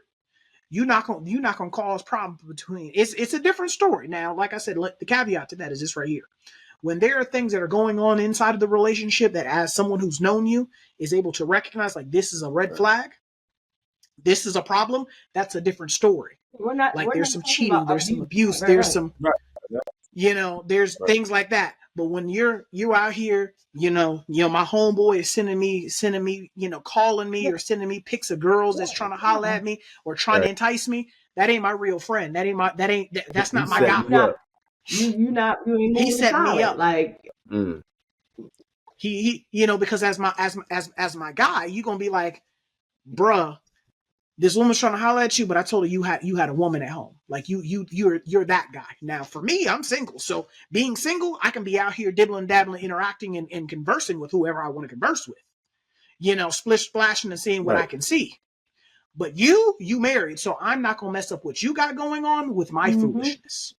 S1: you're not gonna cause problems between. It's a different story. Now, like I said, the caveat to that is this right here. When there are things that are going on inside of the relationship that, as someone who's known you, is able to recognize, like, this is a red
S3: Right.
S1: flag, this is a problem, that's a different story.
S2: We're not
S1: Like, there's some
S2: talking
S1: cheating,
S2: about
S1: there's some
S2: abuse.
S1: abuse,
S2: Right,
S1: there's
S2: right.
S1: some,
S3: Right.
S1: there's
S3: Right.
S1: things like that. But when you're out here, my homeboy is sending me, calling me or sending me pics of girls that's trying to holler at me or trying to
S3: Right.
S1: entice me. That ain't my real friend. That's not
S3: He
S1: my
S3: set
S1: guy.
S3: you up.
S2: You ain't
S1: He
S2: moving
S1: set me
S2: solid.
S1: up.
S2: Like,
S3: Mm.
S1: He because as my guy, you gonna be like, bruh, this woman's trying to holler at you, but I told her you had a woman at home. Like, you're that guy. Now for me, I'm single. So being single, I can be out here dibbling, dabbling, interacting and conversing with whoever I want to converse with. Splish splashing and seeing what
S3: Right.
S1: I can see. But you married, so I'm not gonna mess up what you got going on with my foolishness,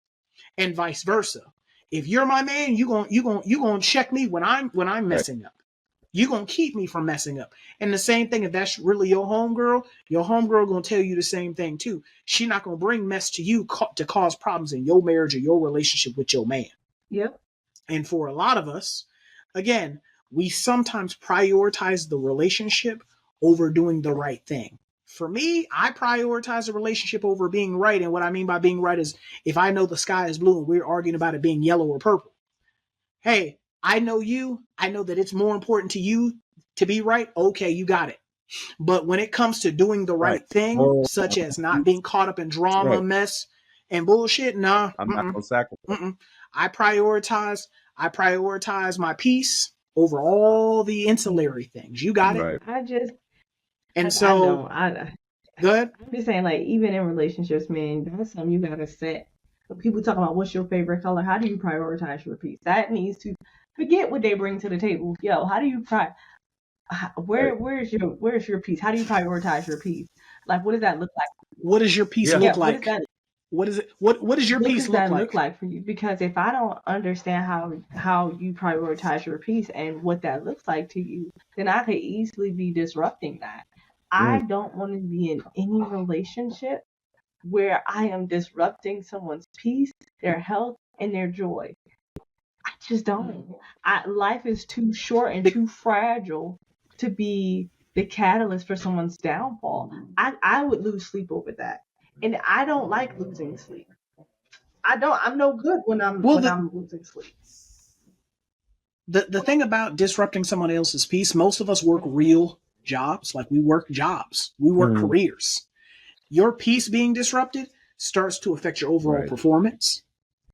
S1: and vice versa. If you're my man, you gonna check me when I'm
S3: Right.
S1: messing up. You gonna keep me from messing up. And the same thing, if that's really your homegirl gonna tell you the same thing too. She not gonna bring mess to you to cause problems in your marriage or your relationship with your man.
S2: Yep.
S1: And for a lot of us, again, we sometimes prioritize the relationship over doing the right thing. For me, I prioritize the relationship over being right. And what I mean by being right is if I know the sky is blue and we're arguing about it being yellow or purple, hey, I know you. I know that it's more important to you to be right. Okay, you got it. But when it comes to doing the
S3: Right.
S1: right thing,
S3: Moral
S1: such as not being caught up in
S3: That's
S1: drama,
S3: right.
S1: mess, and bullshit, nah.
S3: I'm not gonna sacrifice.
S1: I prioritize my peace over all the ancillary things. You got it.
S3: Right.
S1: And
S2: I
S1: so,
S2: don't.
S1: good.
S2: I'm just saying, like, even in relationships, man, that's something you gotta set. When people talk about what's your favorite color, how do you prioritize your peace? That needs to forget what they bring to the table. Yo, how do you
S3: Right.
S2: where's your peace? How do you prioritize your peace? Like, what does that look like?
S1: What does your peace
S3: Yeah.
S2: Yeah,
S1: look
S2: what does
S1: like?
S2: that
S1: What is it? What does your
S2: what
S1: peace
S2: does
S1: look
S2: that look
S1: like?
S2: like for you? Because if I don't understand how you prioritize your peace and what that looks like to you, then I could easily be disrupting that. I don't want to be in any relationship where I am disrupting someone's peace, their health, and their joy. I just don't. Life is too short and too fragile to be the catalyst for someone's downfall. I would lose sleep over that. And I don't like losing sleep. I don't. I'm no good when
S1: Well,
S2: I'm losing sleep.
S1: the thing about disrupting someone else's peace, most of us work real jobs. Like we work jobs, we work
S3: Mhm.
S1: careers. Your peace being disrupted starts to affect your overall
S3: Right.
S1: performance,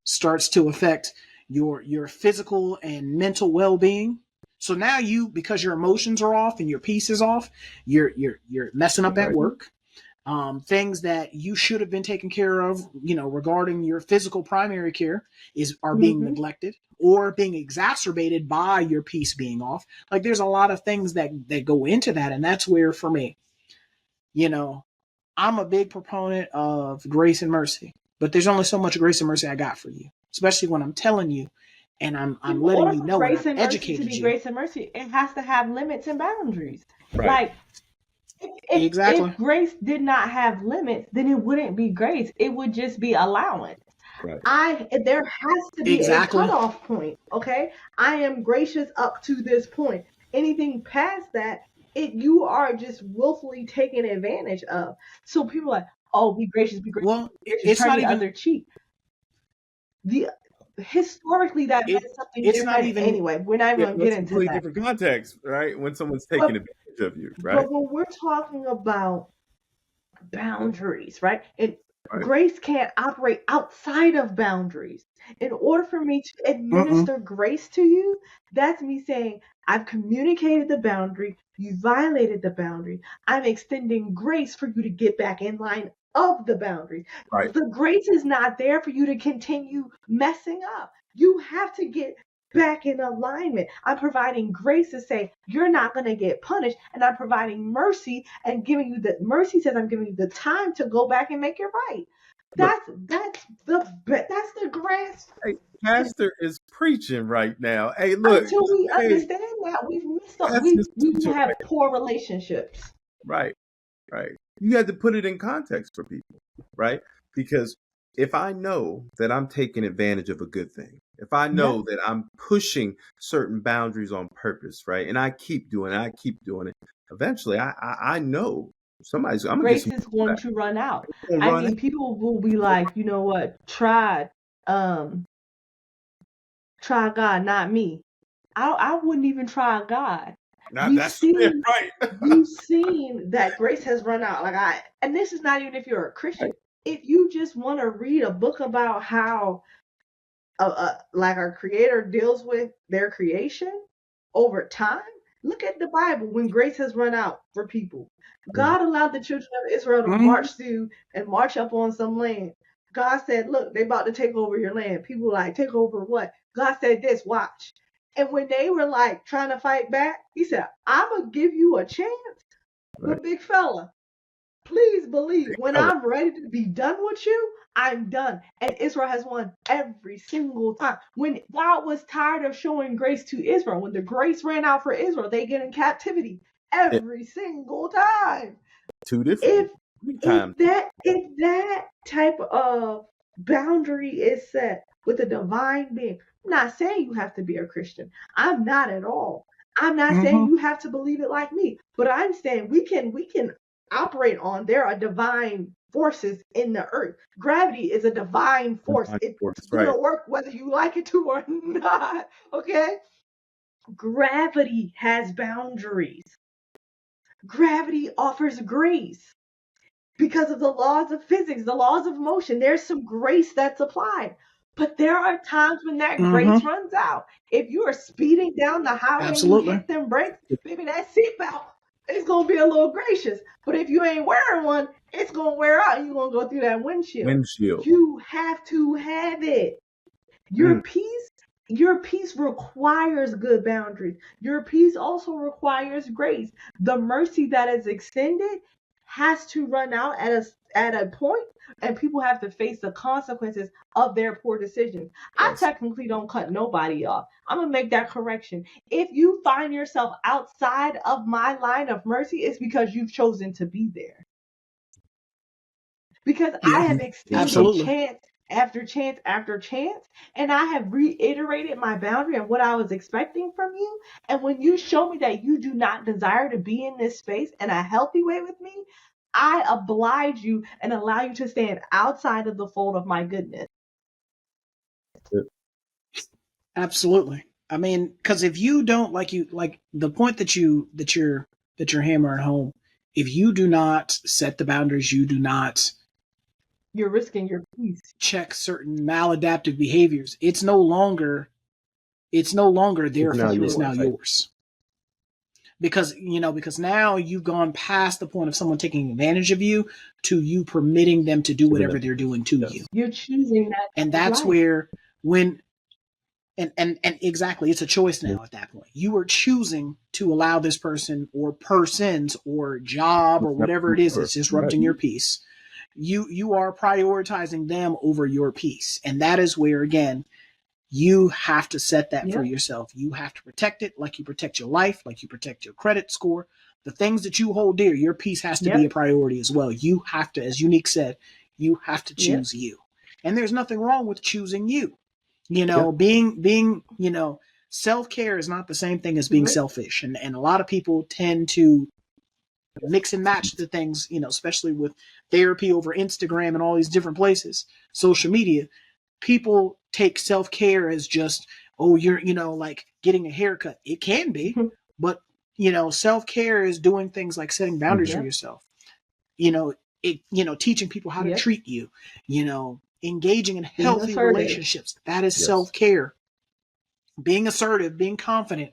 S1: starts to affect your physical and mental well-being. So now you, because your emotions are off and your peace is off, you're messing up at
S3: Right.
S1: work. Things that you should have been taken care of, regarding your physical primary care, are being
S2: Mm-hmm.
S1: neglected or being exacerbated by your peace being off. Like there's a lot of things that go into that, and that's where for me, you know, I'm a big proponent of grace and mercy, but there's only so much grace and mercy I got for you, especially when I'm telling you and
S2: In
S1: I'm letting
S2: order
S1: you
S2: for
S1: know and
S2: grace
S1: I've
S2: and mercy to
S1: educated
S2: be
S1: you.
S2: grace and mercy, it has to have limits and boundaries.
S3: Right.
S2: Like if
S1: Exactly.
S2: grace did not have limits, then it wouldn't be grace. It would just be allowance.
S3: Right.
S2: There has to be a
S1: Exactly.
S2: cutoff point. Okay, I am gracious up to this point. Anything past that, you are just willfully taken advantage of. So people are like, oh, be
S1: Well,
S2: gracious,
S1: it's
S2: turn
S1: not
S2: the
S1: even
S2: other cheek. The Historically that
S1: it.
S2: meant something
S1: It's not
S2: different.
S1: even.
S2: Anyway, we're not even
S3: Yeah,
S2: gonna get
S3: that's a
S2: into
S3: completely
S2: that.
S3: different context, right? When someone's taking
S2: But
S3: advantage of you, right?
S2: but when we're talking about boundaries, right? And
S3: Right.
S2: grace can't operate outside of boundaries. In order for me to
S1: Mm-mm.
S2: administer grace to you, that's me saying, I've communicated the boundary, you violated the boundary. I'm extending grace for you to get back in line of the boundaries.
S3: Right.
S2: The grace is not there for you to continue messing up. You have to get back in alignment. I'm providing grace to say you're not going to get punished, and I'm providing mercy and giving you the mercy says I'm giving you the time to go back and make it right.
S3: Look,
S2: That's the grass.
S3: hey, Pastor is preaching right now. Hey, look,
S2: Until we
S3: hey,
S2: understand that, we've missed up.
S3: Pastor is
S2: We will
S3: preaching
S2: have
S3: right.
S2: poor relationships.
S3: Right. Right. You had to put it in context for people, right? Because if I know that I'm taking advantage of a good thing, if I
S2: Yeah.
S3: know that I'm pushing certain boundaries on purpose, right, and I keep doing it, eventually I know I'm gonna get
S2: Grace
S3: some
S2: is going
S3: pushback.
S2: to run out.
S3: It's gonna
S2: I
S3: run
S2: mean,
S3: out.
S2: people will be like, you know what? Um, try God, not me. I wouldn't even try God.
S3: Now
S2: We've
S3: that's yeah,
S2: seen
S3: right.
S2: we've seen that grace has run out. And this is not even if you're a Christian.
S3: Right.
S2: If you just want to read a book about how, like our Creator deals with their creation over time, look at the Bible when grace has run out for people.
S3: Mhm.
S2: God allowed the children of Israel to
S1: Mm-hmm.
S2: march through and march up on some land. God said, "Look, they about to take over your land." People were like, "Take over what?" God said, "This, watch." And when they were like trying to fight back, He said, "I'm gonna give you a chance,
S3: Right.
S2: but big fella, Please believe when I'm ready to be done with you, I'm done. And Israel has won every single time. When God was tired of showing grace to Israel, when the grace ran out for Israel, they get in captivity every single time.
S3: Two different
S2: If
S3: times.
S2: if that type of boundary is set with a divine being, I'm not saying you have to be a Christian. I'm not at all. I'm not saying you have to believe it like me, but I'm saying we can operate on there are divine forces in the earth. Gravity is a divine force. It's
S3: Right.
S2: gonna work whether you like it to or not. Okay? Gravity has boundaries. Gravity offers grace because of the laws of physics, the laws of motion. There's some grace that's applied. But there are times when that grace runs out. If you are speeding down the highway and you
S1: Absolutely.
S2: hit them brakes, maybe that seatbelt is going to be a little gracious. But if you ain't wearing one, it's going to wear out and you're going to go through that windshield. You have to have it. Your peace requires good boundaries. Your peace also requires grace. The mercy that is extended has to run out at a point, and people have to face the consequences of their poor decisions. I technically don't cut nobody off. I'm gonna make that correction. If you find yourself outside of my line of mercy, it's because you've chosen to be there. Because I have extended chance after chance after chance, and I have reiterated my boundary and what I was expecting from you. And when you show me that you do not desire to be in this space in a healthy way with me, I oblige you and allow you to stand outside of the fold of my goodness.
S1: Absolutely. I mean, because if you don't like the point that you're hammering home, if you do not set the boundaries, you do not
S2: You're risking your peace.
S1: check certain maladaptive behaviors, it's no longer their fault. It's now yours. Because now you've gone past the point of someone taking advantage of you to you permitting them to do whatever they're doing to you.
S2: You're choosing that.
S1: And that's where and exactly, it's a choice now at that point. You are choosing to allow this person or persons or job or whatever it is that's disrupting your peace. You are prioritizing them over your peace. And that is where, again, you have to set that for yourself. You have to protect it like you protect your life, like you protect your credit score. The things that you hold dear, your peace has to be a priority as well. You have to, as Unique said, you have to choose you. And there's nothing wrong with choosing you. Being self-care is not the same thing as being selfish. And a lot of people tend to mix and match the things, especially with therapy over Instagram and all these different places, social media. People take self-care as just, oh, you're, like getting a haircut. It can be, but, self-care is doing things like setting boundaries for yourself. Teaching people how to treat you, engaging in healthy relationships. That is self-care. Being assertive, being confident,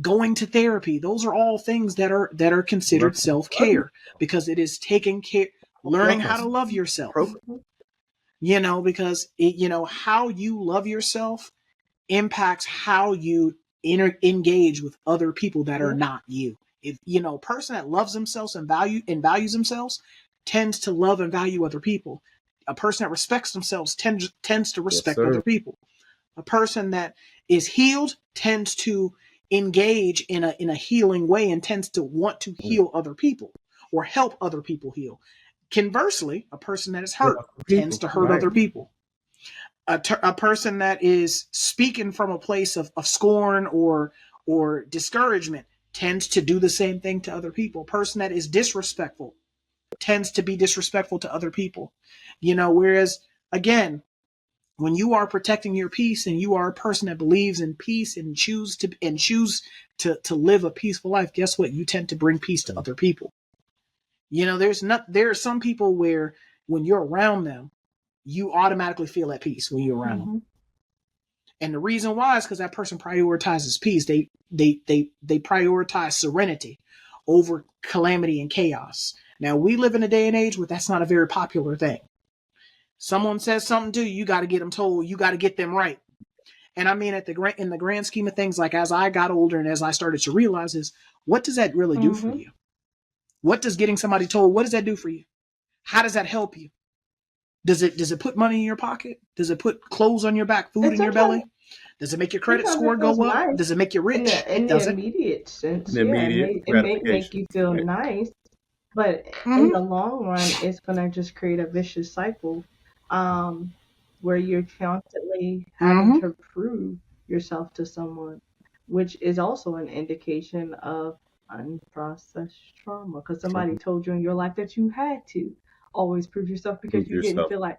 S1: going to therapy. Those are all things that are considered self-care, because it is taking care, learning how to love yourself. Because how you love yourself impacts how you engage with other people that are not you. If a person that loves themselves and values themselves tends to love and value other people. A person that respects themselves tends to respect other people. A person that is healed tends to engage in a healing way and tends to want to heal other people or help other people heal. Conversely, a person that is hurt tends to hurt other people. A person that is speaking from a place of scorn or discouragement tends to do the same thing to other people. A person that is disrespectful tends to be disrespectful to other people. Whereas, again, when you are protecting your peace and you are a person that believes in peace and choose to live a peaceful life, guess what? You tend to bring peace to other people. There are some people where when you're around them, you automatically feel at peace when you're around them. And the reason why is because that person prioritizes peace. They prioritize serenity over calamity and chaos. Now, we live in a day and age where that's not a very popular thing. Someone says something to you, you got to get them told, you got to get them right. And I mean, in the grand scheme of things, like as I got older and as I started to realize is, what does that really do for you? What does getting somebody told, what does that do for you? How does that help you? Does it put money in your pocket? Does it put clothes on your back, food
S2: And
S1: in your
S2: sometimes
S1: belly? Does it make your credit
S2: sometimes it
S1: score
S2: feels
S1: go up?
S2: nice
S1: Does it make you
S2: in
S1: rich?
S2: the
S1: It
S2: in the
S1: doesn't.
S2: immediate
S3: An
S2: sense. Yeah,
S3: immediate
S2: it may make
S3: gratification.
S2: you feel
S3: Right.
S2: nice, but in
S1: Mm-hmm.
S2: the long run, it's gonna just create a vicious cycle, um, where you're constantly having
S1: Mm-hmm.
S2: to prove yourself to someone, which is also an indication of unprocessed trauma. Because somebody
S3: Mhm.
S2: told you in your life that you had to always prove yourself because
S3: Prove
S2: you didn't
S3: yourself.
S2: feel like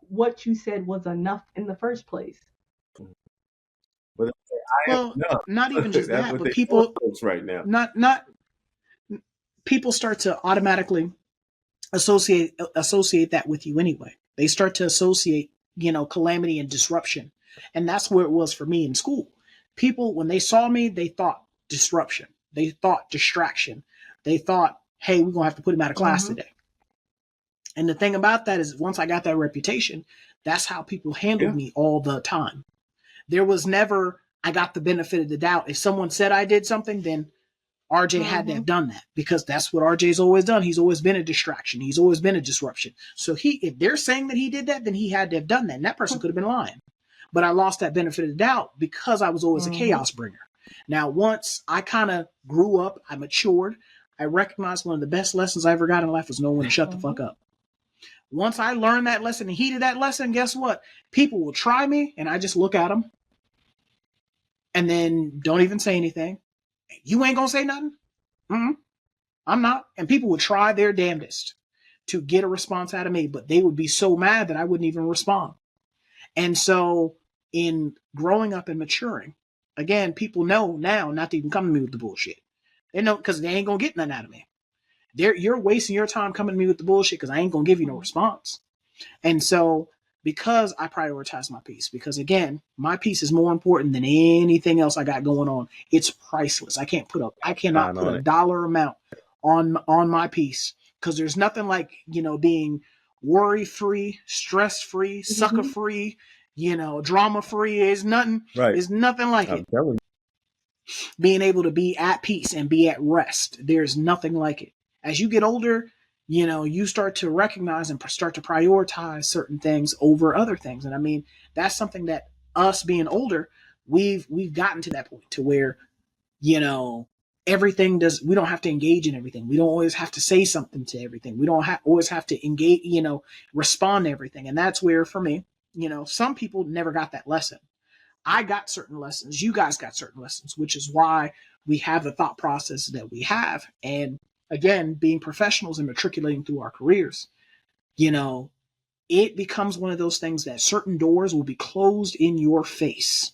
S2: what you said was enough in the first place.
S3: But they say, I am
S1: Well, not even
S3: enough.
S1: just
S3: That's
S1: that,
S3: what
S1: but
S3: they tell
S1: people
S3: folks right now.
S1: not people start to automatically associate that with you anyway. They start to associate, calamity and disruption. And that's where it was for me in school. People, when they saw me, they thought disruption. They thought distraction. They thought, hey, we're gonna have to put him out of class
S2: Mm-hmm.
S1: today. And the thing about that is once I got that reputation, that's how people handled
S3: Yeah.
S1: me all the time. There was never I got the benefit of the doubt. If someone said I did something, then RJ had to
S2: Mm-hmm.
S1: have done that because that's what RJ's always done. He's always been a distraction. He's always been a disruption. So if they're saying that he did that, then he had to have done that. And that person could have been lying. But I lost that benefit of the doubt because I was always a
S2: Mm-hmm.
S1: chaos bringer. Now, once I kind of grew up, I matured, I recognized one of the best lessons I ever got in life was know when to shut the
S2: Mm-hmm.
S1: fuck up. Once I learned that lesson and heeded that lesson, guess what? People will try me and I just look at them and then don't even say anything. You ain't gonna say nothing? Mm-hmm. I'm not. And people would try their damnedest to get a response out of me, but they would be so mad that I wouldn't even respond. And so, in growing up and maturing, again, people know now not to even come to me with the bullshit. They know because they ain't gonna get nothing out of me. You're wasting your time coming to me with the bullshit because I ain't gonna give you no response. And so, because I prioritize my peace, because again, my peace is more important than anything else I got going on. It's priceless. I cannot
S3: Sign
S1: put
S3: on
S1: a
S3: it.
S1: dollar amount on my peace because there's nothing like, being worry free, stress free, sucker
S2: Mm-hmm.
S1: free, drama free.
S3: Right.
S1: There's nothing like
S3: I'm
S1: it.
S3: telling
S1: Being able to be at peace and be at rest. There's nothing like it. As you get older, you start to recognize and start to prioritize certain things over other things. And I mean, that's something that us being older, we've gotten to that point to where, you know, we don't have to engage in everything. We don't always have to say something to everything. We don't always have to engage, respond to everything. And that's where for me, some people never got that lesson. I got certain lessons. You guys got certain lessons, which is why we have the thought process that we have. And again, being professionals and matriculating through our careers, you know, it becomes one of those things that certain doors will be closed in your face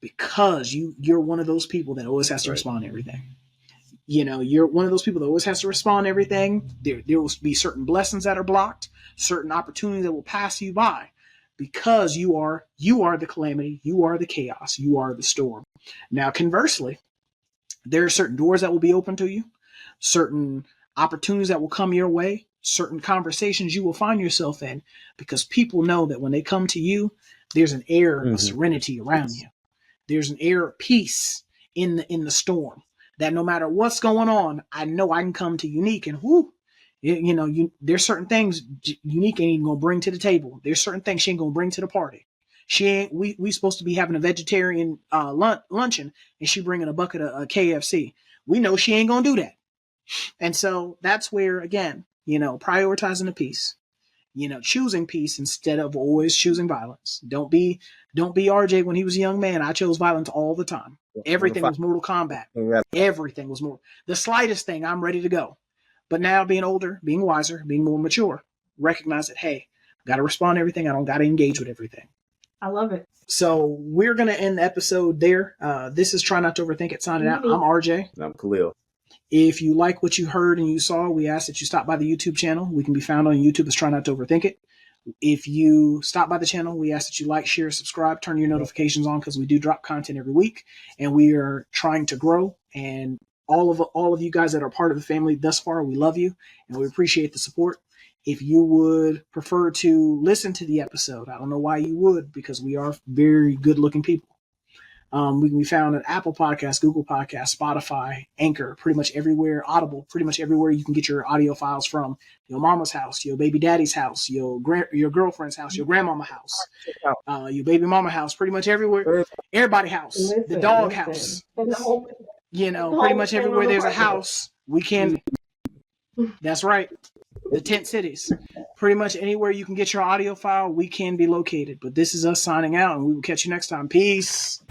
S1: because you're one of those people that always has to
S3: you. Right.
S1: respond to everything. You're one of those people that always has to respond to everything. There will be certain blessings that are blocked, certain opportunities that will pass you by because you are the calamity, you are the chaos, you are the storm. Now, conversely, there are certain doors that will be open to you, certain opportunities that will come your way, certain conversations you will find yourself in because people know that when they come to you, there's an air of
S3: Mm-hmm.
S1: serenity around you. There's an air of peace in the storm. That no matter what's going on, I know I can come to Unique and whoo, there's certain things Unique ain't even gonna bring to the table. There's certain things she ain't gonna bring to the party. She ain't. We supposed to be having a vegetarian luncheon, and she bringing a bucket of KFC. We know she ain't gonna do that. And so that's where again, prioritizing the peace, choosing peace instead of always choosing violence. Don't be RJ when he was a young man. I chose violence all the time.
S3: Want to
S1: Everything
S3: fight?
S1: was Mortal Kombat.
S3: Yeah.
S1: Everything was more. The slightest thing, I'm ready to go. But now being older, being wiser, being more mature, recognize that hey, got to respond to everything. I don't got to engage with everything.
S2: I love it.
S1: So we're gonna end the episode there. This is Try Not to Overthink It. Signing out. I'm RJ.
S3: I'm Khalil.
S1: If you like what you heard and you saw, we ask that you stop by the YouTube channel. We can be found on YouTube as Try Not to Overthink It. If you stop by the channel, we ask that you like, share, subscribe, turn your notifications on because we do drop content every week, and we are trying to grow. And all of you guys that are part of the family thus far, we love you and we appreciate the support. If you would prefer to listen to the episode, I don't know why you would because we are very good looking people. We can be found at Apple Podcasts, Google Podcasts, Spotify, Anchor, pretty much everywhere, Audible, pretty much everywhere you can get your audio files from. Your mama's house, your baby daddy's house, your girlfriend's house, your grandmama house, your baby mama house, pretty much everywhere. Everybody house, the dog house. Pretty much everywhere there's a house, we can. That's right. The tent cities. Pretty much anywhere you can get your audio file, we can be located. But this is us signing out, and we will catch you next time. Peace.